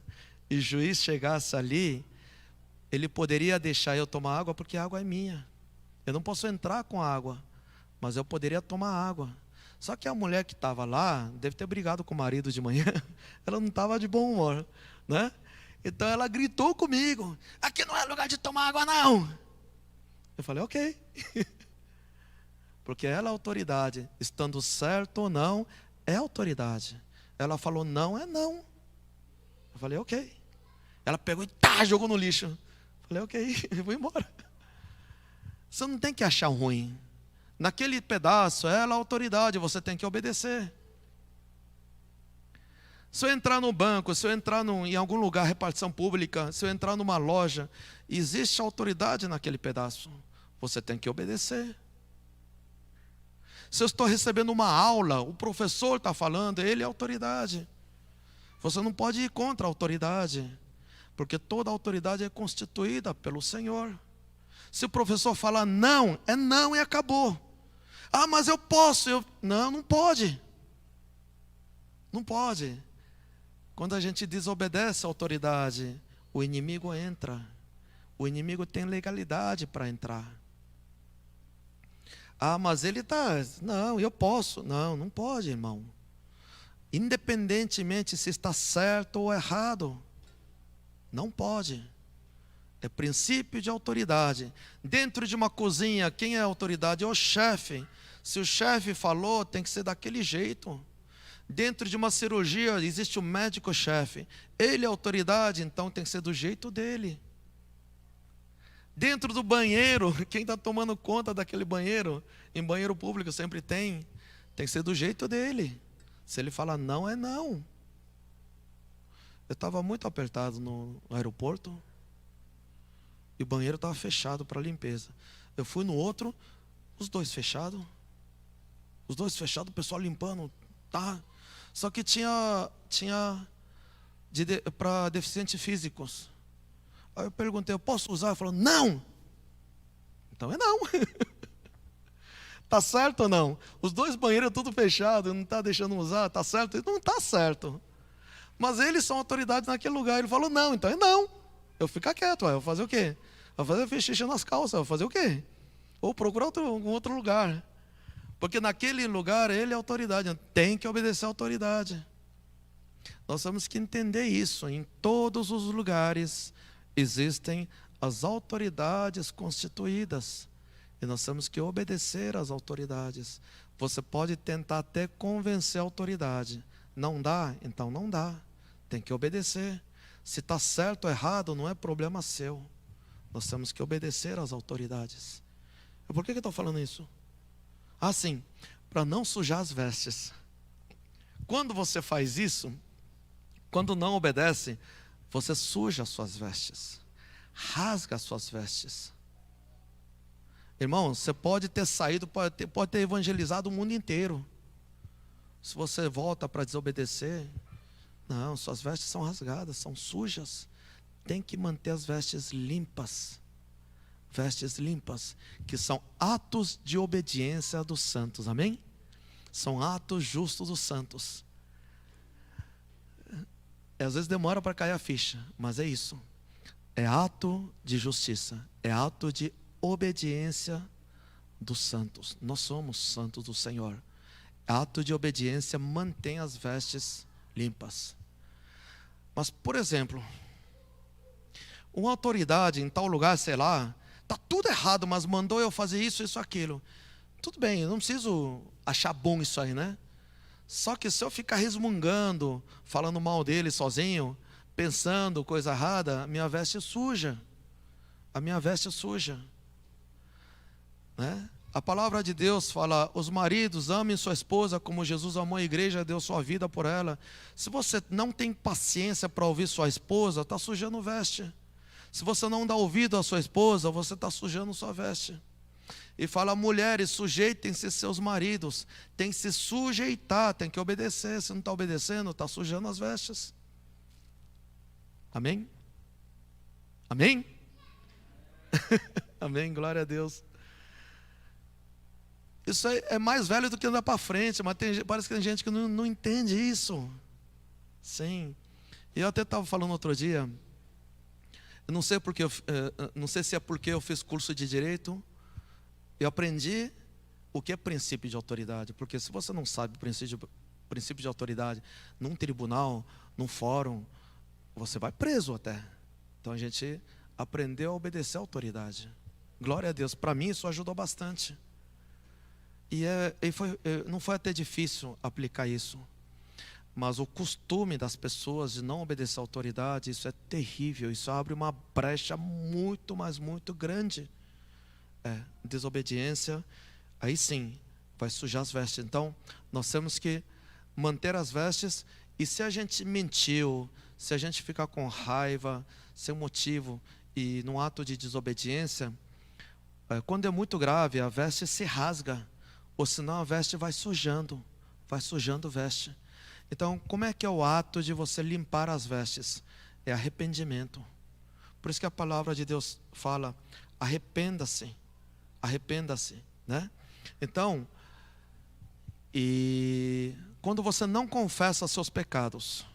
e o juiz chegasse ali, ele poderia deixar eu tomar água, porque a água é minha. Eu não posso entrar com a água, mas eu poderia tomar água. Só que a mulher que estava lá, deve ter brigado com o marido de manhã, ela não estava de bom humor, né? Então ela gritou comigo, aqui não é lugar de tomar água, não. Eu falei, ok. Porque ela é autoridade, estando certo ou não, é autoridade. Ela falou não, é não. Eu falei, ok. Ela pegou e jogou no lixo. Eu falei, ok, eu vou embora. Você não tem que achar ruim. Naquele pedaço, ela é a autoridade, você tem que obedecer. Se eu entrar no banco, se eu entrar em algum lugar, repartição pública, se eu entrar numa loja, existe autoridade naquele pedaço. Você tem que obedecer. Se eu estou recebendo uma aula, o professor está falando, ele é autoridade. Você não pode ir contra a autoridade, porque toda autoridade é constituída pelo Senhor. Se o professor falar não, é não e acabou. Mas eu posso. Não, não pode. Não pode. Quando a gente desobedece à autoridade, o inimigo entra. O inimigo tem legalidade para entrar. Ah, mas ele está... Não, eu posso. Não, não pode, irmão. Independentemente se está certo ou errado, não pode. É princípio de autoridade. Dentro de uma cozinha, quem é a autoridade? É o chefe. Se o chefe falou, tem que ser daquele jeito. Dentro de uma cirurgia, existe o médico-chefe. Ele é autoridade, então tem que ser do jeito dele. Dentro do banheiro, quem está tomando conta daquele banheiro, em banheiro público sempre tem que ser do jeito dele. Se ele falar não, é não. Eu estava muito apertado no aeroporto e o banheiro estava fechado para limpeza. Eu fui no outro, os dois fechados. Os dois fechados, o pessoal limpando, tá? Só que tinha para deficientes físicos. Aí eu perguntei, eu posso usar? Ele falou, não! Então é não. Tá certo ou não? Os dois banheiros tudo fechado, não está deixando usar, tá certo? Não está certo. Mas eles são autoridades naquele lugar. Ele falou, não, então é não. Eu ficar quieto, eu vou fazer o quê? Vou fazer xixi nas calças, vou fazer o quê? Ou procurar algum outro lugar. Porque naquele lugar ele é autoridade, tem que obedecer à autoridade. Nós temos que entender isso. Em todos os lugares existem as autoridades constituídas. E nós temos que obedecer às autoridades. Você pode tentar até convencer a autoridade. Não dá? Então não dá. Tem que obedecer. Se está certo ou errado, não é problema seu. Nós temos que obedecer às autoridades. Por que eu estou falando isso? Ah, sim, para não sujar as vestes. Quando você faz isso, quando não obedece, você suja as suas vestes. Rasga as suas vestes. Irmão, você pode ter saído, pode ter evangelizado o mundo inteiro. Se você volta para desobedecer, não, suas vestes são rasgadas, são sujas. Tem que manter as vestes limpas. Vestes limpas, que são atos de obediência dos santos, amém? São atos justos dos santos. Às vezes demora para cair a ficha, mas é isso. É ato de justiça, é ato de obediência dos santos. Nós somos santos do Senhor. Ato de obediência mantém as vestes limpas. Mas, por exemplo, uma autoridade em tal lugar, sei lá, está tudo errado, mas mandou eu fazer isso, aquilo. Tudo bem, eu não preciso achar bom isso aí, né? Só que se eu ficar resmungando, falando mal dele sozinho, pensando coisa errada, a minha veste é suja. A minha veste é suja. Né? A palavra de Deus fala, os maridos amem sua esposa como Jesus amou a igreja e deu sua vida por ela. Se você não tem paciência para ouvir sua esposa, está sujando veste. Se você não dá ouvido à sua esposa, você está sujando sua veste. E fala, mulheres, sujeitem-se seus maridos. Tem que se sujeitar, tem que obedecer. Se não está obedecendo, está sujando as vestes. Amém? Amém? Amém, glória a Deus. Isso é mais velho do que andar para frente, mas parece que tem gente que não entende isso. Sim. E eu até estava falando outro dia, eu não sei porque, não sei se é porque eu fiz curso de direito, eu aprendi o que é princípio de autoridade. Porque se você não sabe o princípio de autoridade num tribunal, num fórum, você vai preso até. Então a gente aprendeu a obedecer à autoridade. Glória a Deus, para mim isso ajudou bastante. Não foi até difícil aplicar isso. Mas o costume das pessoas de não obedecer à autoridade, isso é terrível. Isso abre uma brecha muito, mas muito grande. Desobediência, aí sim, vai sujar as vestes. Então, nós temos que manter as vestes. E se a gente mentiu, se a gente ficar com raiva, sem motivo, e num ato de desobediência, quando é muito grave, a veste se rasga. Ou senão a veste vai sujando veste. Então, como é que é o ato de você limpar as vestes? É arrependimento. Por isso que a palavra de Deus fala, arrependa-se, né? Então, e quando você não confessa seus pecados,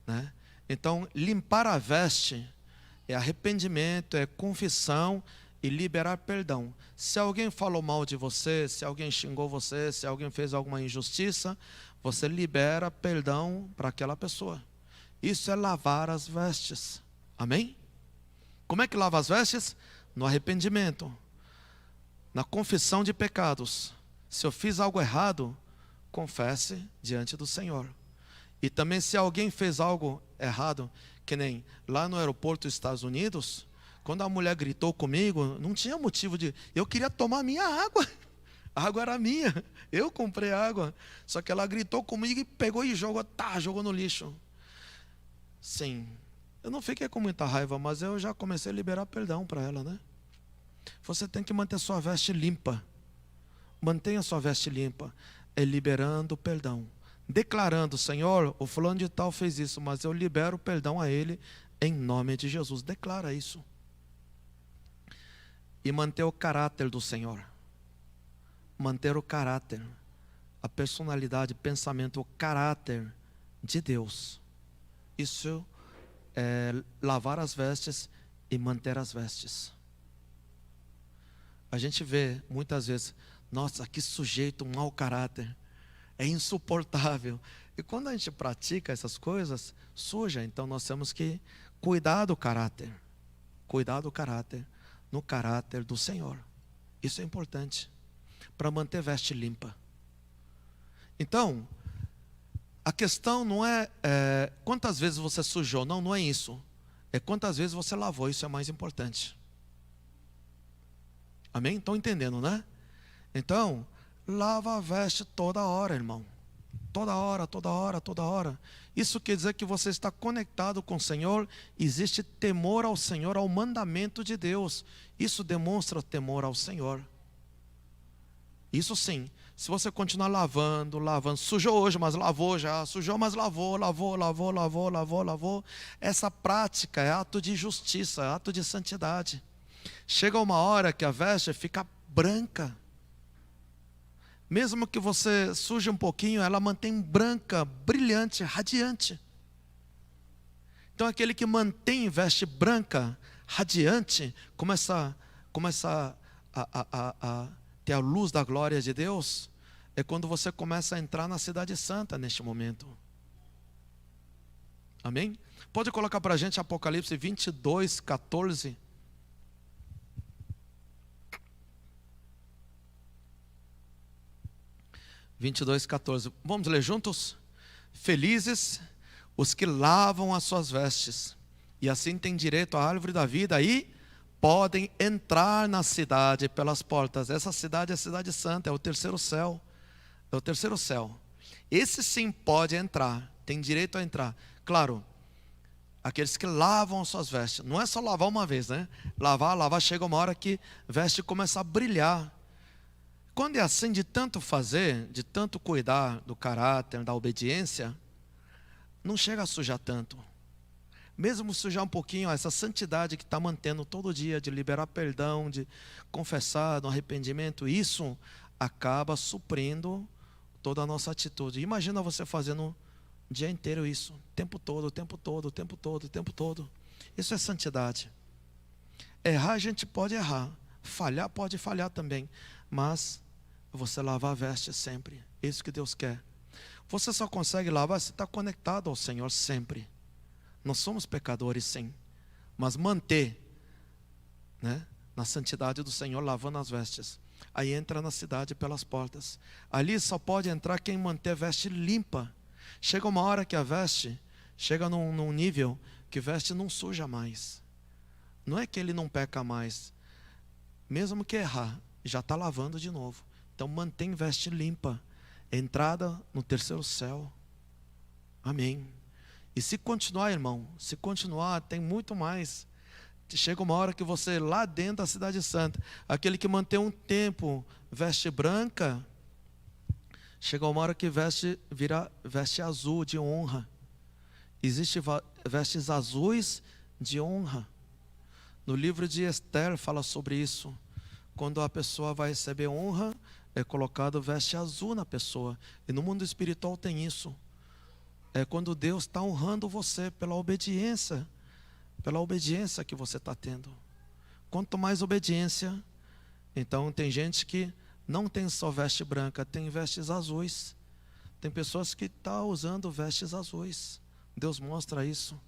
né? Então, limpar a veste é arrependimento, é confissão e liberar perdão. Se alguém falou mal de você, se alguém xingou você, se alguém fez alguma injustiça, você libera perdão para aquela pessoa. Isso é lavar as vestes. Amém? Como é que lava as vestes? No arrependimento, na confissão de pecados. Se eu fiz algo errado, confesse diante do Senhor. E também se alguém fez algo errado, que nem lá no aeroporto dos Estados Unidos, quando a mulher gritou comigo, não tinha motivo de... Eu queria tomar minha água. A água era minha. Eu comprei água. Só que ela gritou comigo e pegou e jogou no lixo. Sim. Eu não fiquei com muita raiva, mas eu já comecei a liberar perdão para ela, né? Você tem que manter sua veste limpa. Mantenha sua veste limpa. É liberando perdão. Declarando, Senhor, o fulano de tal fez isso, mas eu libero perdão a ele em nome de Jesus. Declara isso. E manter o caráter do Senhor. Manter o caráter, a personalidade, pensamento, o caráter de Deus. Isso é lavar as vestes e manter as vestes. A gente vê muitas vezes, nossa, que sujeito, um mau caráter, é insuportável. E quando a gente pratica essas coisas, suja. Então nós temos que cuidar do caráter. Cuidar do caráter, no caráter do Senhor. Isso é importante, para manter veste limpa. Então, a questão não é, quantas vezes você sujou. Não, não é isso. É quantas vezes você lavou. Isso é mais importante. Amém? Estão entendendo, né? Então, lava a veste toda hora, irmão. Toda hora, toda hora, toda hora. Isso quer dizer que você está conectado com o Senhor. Existe temor ao Senhor, ao mandamento de Deus. Isso demonstra temor ao Senhor. Isso sim. Se você continuar lavando, sujou hoje, mas lavou já, sujou, mas lavou. Essa prática é ato de justiça, é ato de santidade. Chega uma hora que a veste fica branca. Mesmo que você suje um pouquinho, ela mantém branca, brilhante, radiante. Então aquele que mantém veste branca, radiante, começa a ter a luz da glória de Deus, é quando você começa a entrar na cidade santa neste momento. Amém? Pode colocar para a gente Apocalipse 22, 14. Vamos ler juntos? Felizes os que lavam as suas vestes, e assim têm direito à árvore da vida e podem entrar na cidade pelas portas. Essa cidade é a cidade santa, é o terceiro céu. É o terceiro céu. Esse sim pode entrar, tem direito a entrar. Claro, aqueles que lavam as suas vestes. Não é só lavar uma vez, né? Lavar, chega uma hora que a veste começa a brilhar. Quando é assim, de tanto fazer, de tanto cuidar do caráter, da obediência, não chega a sujar tanto. Mesmo sujar um pouquinho, essa santidade que está mantendo todo dia, de liberar perdão, de confessar, no arrependimento, isso acaba suprindo toda a nossa atitude. Imagina você fazendo o dia inteiro isso, o tempo todo. Isso é santidade. Errar a gente pode errar, falhar pode falhar também, mas você lavar a veste sempre. É isso que Deus quer. Você só consegue lavar se está conectado ao Senhor sempre. Nós somos pecadores sim, mas manter, né, na santidade do Senhor, lavando as vestes. Aí entra na cidade pelas portas. Ali só pode entrar quem manter a veste limpa. Chega uma hora que a veste chega num nível que a veste não suja mais. Não é que ele não peca mais. Mesmo que errar, já está lavando de novo. Então mantém veste limpa. Entrada no terceiro céu. Amém. E se continuar, irmão, se continuar, tem muito mais. Chega uma hora que você, lá dentro da cidade santa, aquele que mantém um tempo veste branca, chega uma hora que vira veste azul de honra. Existem vestes azuis de honra. No livro de Esther fala sobre isso. Quando a pessoa vai receber honra, é colocado veste azul na pessoa. E no mundo espiritual tem isso. É quando Deus está honrando você pela obediência Pela obediência que você está tendo. Quanto mais obediência, então tem gente que não tem só veste branca, tem vestes azuis. Tem pessoas que estão usando vestes azuis. Deus mostra isso.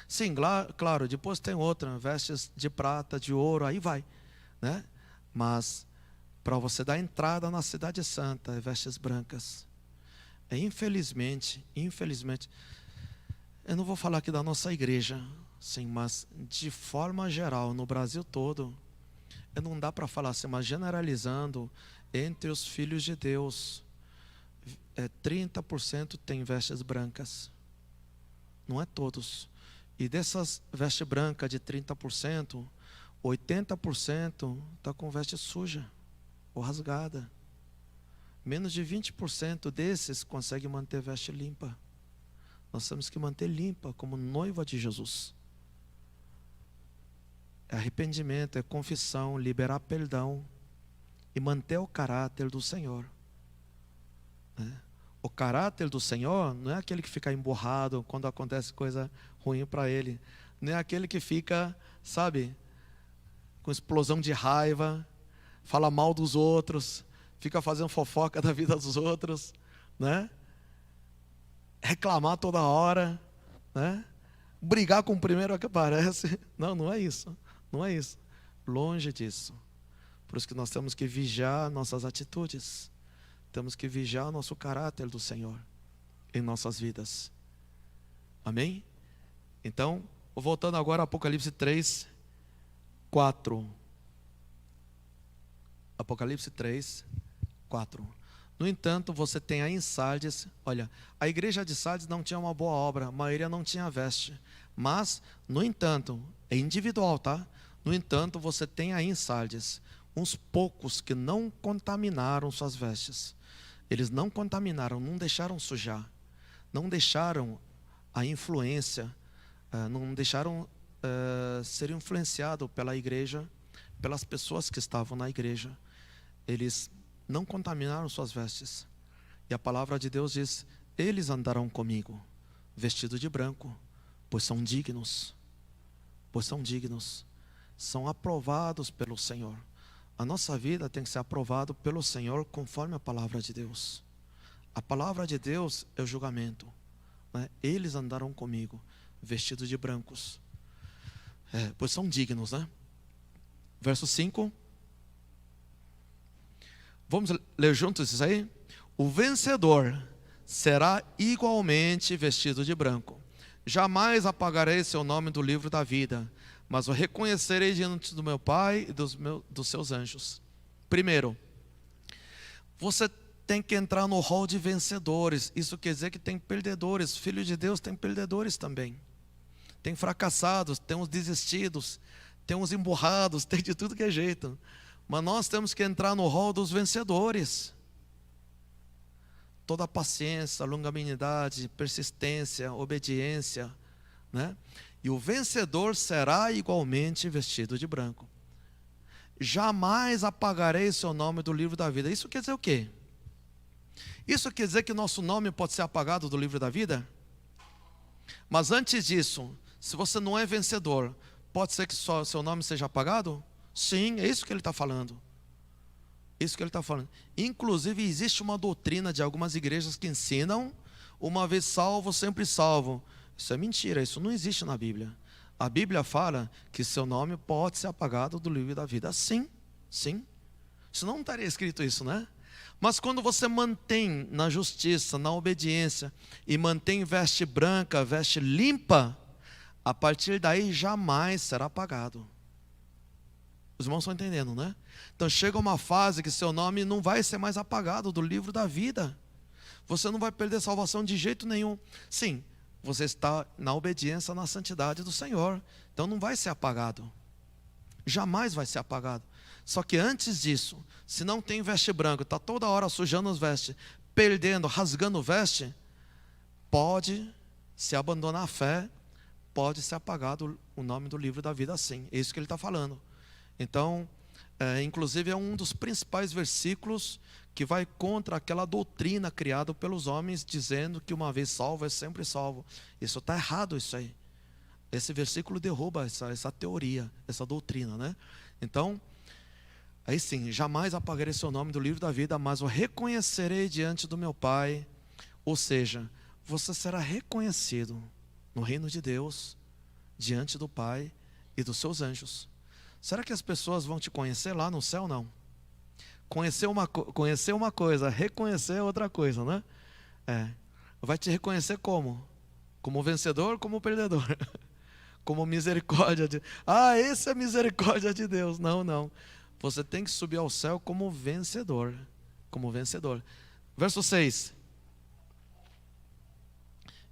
Sim, claro, depois tem outra, vestes de prata, de ouro, aí vai, né? Mas para você dar entrada na cidade santa, é vestes brancas. Infelizmente, eu não vou falar aqui da nossa igreja, sim, mas de forma geral, no Brasil todo, não dá para falar assim, mas generalizando, entre os filhos de Deus, 30% tem vestes brancas. Não é todos. E dessas vestes brancas de 30%, 80% está com veste suja ou rasgada. Menos de 20% desses consegue manter veste limpa. Nós temos que manter limpa como noiva de Jesus. É arrependimento, é confissão, liberar perdão e manter o caráter do Senhor. O caráter do Senhor não é aquele que fica emburrado quando acontece coisa ruim para ele. Não é aquele que fica, sabe, com explosão de raiva, fala mal dos outros, fica fazendo fofoca da vida dos outros, né? Reclamar toda hora, né? Brigar com o primeiro que aparece. Não, não é isso. Não é isso. Longe disso. Por isso que nós temos que vigiar nossas atitudes. Temos que vigiar o nosso caráter do Senhor em nossas vidas. Amém? Então, voltando agora a Apocalipse 3, 4. Apocalipse 3, 4. No entanto, você tem aí em Sardes, olha, a igreja de Sardes não tinha uma boa obra, a maioria não tinha veste. Mas, no entanto, é individual, tá? No entanto, você tem aí em Sardes uns poucos que não contaminaram suas vestes. Eles não contaminaram, não deixaram sujar, não deixaram a influência, não deixaram ser influenciado pela igreja, pelas pessoas que estavam na igreja. Eles não contaminaram suas vestes. E a palavra de Deus diz: eles andarão comigo, vestidos de branco, pois são dignos. Pois são dignos. São aprovados pelo Senhor. A nossa vida tem que ser aprovada pelo Senhor conforme a palavra de Deus. A palavra de Deus é o julgamento, né? Eles andarão comigo, vestidos de brancos, pois são dignos, né? Verso 5. Vamos ler juntos isso aí? O vencedor será igualmente vestido de branco. Jamais apagarei seu nome do livro da vida, mas o reconhecerei diante do meu Pai e dos seus anjos. Primeiro, você tem que entrar no hall de vencedores. Isso quer dizer que tem perdedores. Filho de Deus tem perdedores também. Tem fracassados, tem uns desistidos, tem uns emburrados, tem de tudo que é jeito. Mas nós temos que entrar no hall dos vencedores. Toda a paciência, longanimidade, persistência, obediência, né? E o vencedor será igualmente vestido de branco. Jamais apagarei seu nome do livro da vida. Isso quer dizer o quê? Isso quer dizer que nosso nome pode ser apagado do livro da vida? Mas antes disso, se você não é vencedor, pode ser que seu nome seja apagado? Sim, é isso que ele está falando. Isso que ele está falando. Inclusive, existe uma doutrina de algumas igrejas que ensinam: uma vez salvo, sempre salvo. Isso é mentira, isso não existe na Bíblia. A Bíblia fala que seu nome pode ser apagado do livro da vida. Sim, sim. Senão não estaria escrito isso, né? Mas quando você mantém na justiça, na obediência, e mantém veste branca, veste limpa, a partir daí jamais será apagado. Os irmãos estão entendendo, né? Então chega uma fase que seu nome não vai ser mais apagado do livro da vida. Você não vai perder salvação de jeito nenhum. Sim, você está na obediência, na santidade do Senhor. Então não vai ser apagado. Jamais vai ser apagado. Só que antes disso, se não tem veste branca, está toda hora sujando as vestes, perdendo, rasgando veste, pode se abandonar a fé, pode ser apagado o nome do livro da vida, sim. É isso que ele está falando. Então, inclusive é um dos principais versículos que vai contra aquela doutrina criada pelos homens, dizendo que uma vez salvo é sempre salvo. Isso está errado, isso aí. Esse versículo derruba essa teoria, essa doutrina, né? Então, aí sim, jamais apagarei seu nome do livro da vida, mas o reconhecerei diante do meu Pai. Ou seja, você será reconhecido no reino de Deus, diante do Pai e dos seus anjos. Será que as pessoas vão te conhecer lá no céu? Não. Conhecer uma coisa, reconhecer outra coisa, né? Vai te reconhecer como? Como vencedor, como perdedor? Como misericórdia de... esse é misericórdia de Deus. Não, não. Você tem que subir ao céu como vencedor. Como vencedor. Verso 6.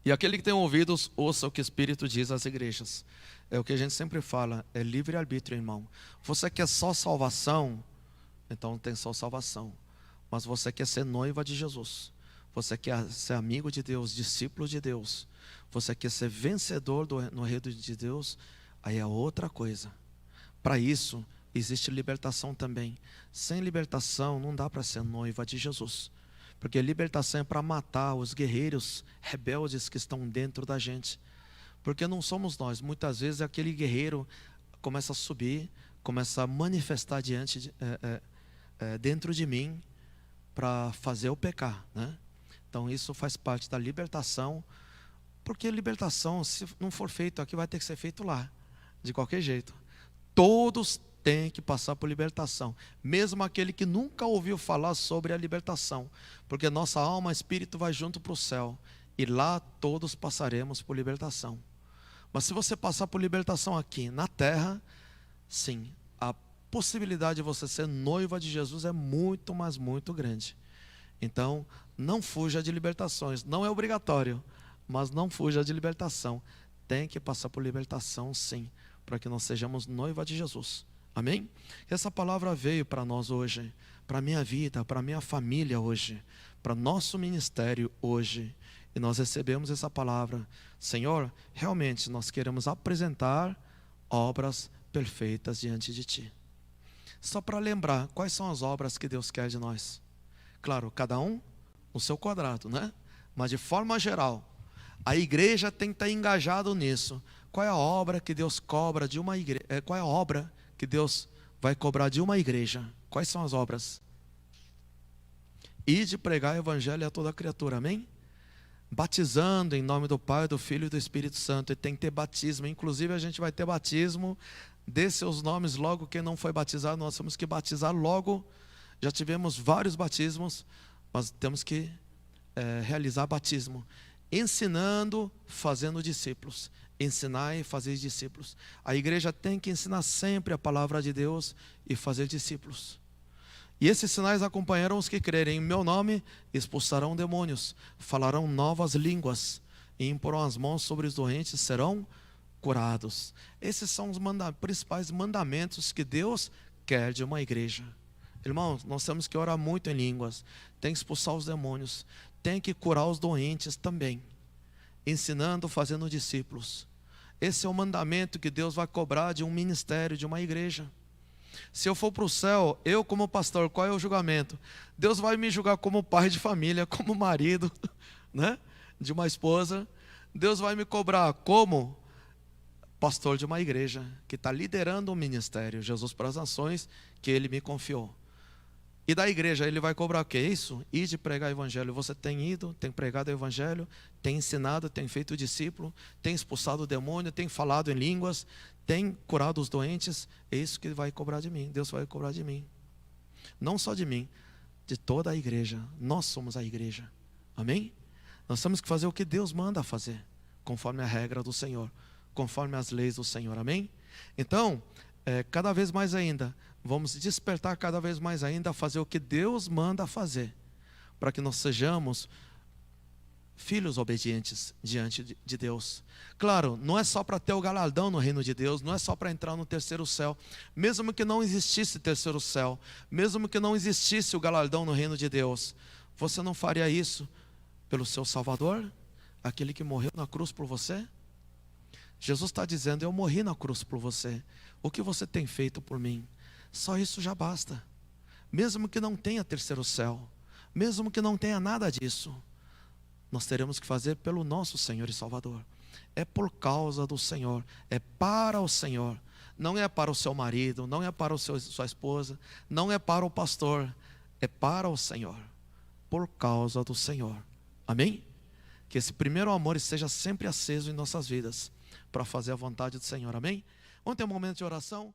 E aquele que tem ouvidos, ouça o que o Espírito diz às igrejas. É o que a gente sempre fala, é livre-arbítrio, irmão. Você quer só salvação? Então tem só salvação. Mas você quer ser noiva de Jesus. Você quer ser amigo de Deus, discípulo de Deus. Você quer ser vencedor no reino de Deus? Aí é outra coisa. Para isso, existe libertação também. Sem libertação, não dá para ser noiva de Jesus. Porque libertação é para matar os guerreiros rebeldes que estão dentro da gente. Porque não somos nós. Muitas vezes aquele guerreiro começa a subir, começa a manifestar dentro de mim para fazer eu pecar, né? Então isso faz parte da libertação. Porque libertação, se não for feito aqui, vai ter que ser feito lá, de qualquer jeito. Todos têm que passar por libertação, mesmo aquele que nunca ouviu falar sobre a libertação, porque nossa alma e espírito vai junto para o céu, e lá todos passaremos por libertação. Mas se você passar por libertação aqui na terra, sim, a possibilidade de você ser noiva de Jesus é muito, mas muito grande. Então, não fuja de libertações, não é obrigatório, mas não fuja de libertação. Tem que passar por libertação, sim, para que nós sejamos noiva de Jesus. Amém? Essa palavra veio para nós hoje, para a minha vida, para a minha família hoje, para nosso ministério hoje. E nós recebemos essa palavra. Senhor, realmente nós queremos apresentar obras perfeitas diante de Ti. Só para lembrar, quais são as obras que Deus quer de nós? Claro, cada um no seu quadrado, né? Mas de forma geral, a igreja tem que estar engajado nisso. Qual é a obra que Deus cobra de uma igreja? Qual é a obra que Deus vai cobrar de uma igreja? Quais são as obras? E de pregar o evangelho a toda criatura, amém? Batizando em nome do Pai, do Filho e do Espírito Santo. E tem que ter batismo. Inclusive a gente vai ter batismo. Dê seus nomes logo. Quem não foi batizado, nós temos que batizar logo. Já tivemos vários batismos, mas temos que realizar batismo. Ensinando, fazendo discípulos. Ensinar e fazer discípulos. A igreja tem que ensinar sempre a palavra de Deus e fazer discípulos. E esses sinais acompanharão os que crerem em meu nome, expulsarão demônios, falarão novas línguas, e imporão as mãos sobre os doentes, serão curados. Esses são os principais mandamentos que Deus quer de uma igreja. Irmãos, nós temos que orar muito em línguas, tem que expulsar os demônios, tem que curar os doentes também, ensinando, fazendo discípulos. Esse é o mandamento que Deus vai cobrar de um ministério, de uma igreja. Se eu for para o céu, eu como pastor, qual é o julgamento? Deus vai me julgar como pai de família, como marido, né, de uma esposa. Deus vai me cobrar como pastor de uma igreja, que está liderando um ministério, Jesus para as nações, que Ele me confiou. E da igreja Ele vai cobrar o que? Isso? Ir de pregar o evangelho. Você tem ido, tem pregado o evangelho, tem ensinado, tem feito discípulo, tem expulsado o demônio, tem falado em línguas, tem curado os doentes. É isso que vai cobrar de mim. Deus vai cobrar de mim. Não só de mim, de toda a igreja. Nós somos a igreja. Amém? Nós temos que fazer o que Deus manda fazer, conforme a regra do Senhor, conforme as leis do Senhor. Amém? Então, cada vez mais ainda, vamos despertar cada vez mais ainda a fazer o que Deus manda fazer, para que nós sejamos filhos obedientes diante de Deus. Claro, não é só para ter o galardão no reino de Deus, não é só para entrar no terceiro céu. Mesmo que não existisse terceiro céu, mesmo que não existisse o galardão no reino de Deus, você não faria isso pelo seu Salvador, aquele que morreu na cruz por você? Jesus está dizendo: eu morri na cruz por você, o que você tem feito por mim? Só isso já basta. Mesmo que não tenha terceiro céu, mesmo que não tenha nada disso, nós teremos que fazer pelo nosso Senhor e Salvador. é por causa do Senhor, é para o Senhor. Não é para o seu marido, não é para sua esposa, não é para o pastor, é para o Senhor, por causa do Senhor. Amém? Que esse primeiro amor esteja sempre aceso em nossas vidas, para fazer a vontade do Senhor. Amém? Vamos ter um momento de oração.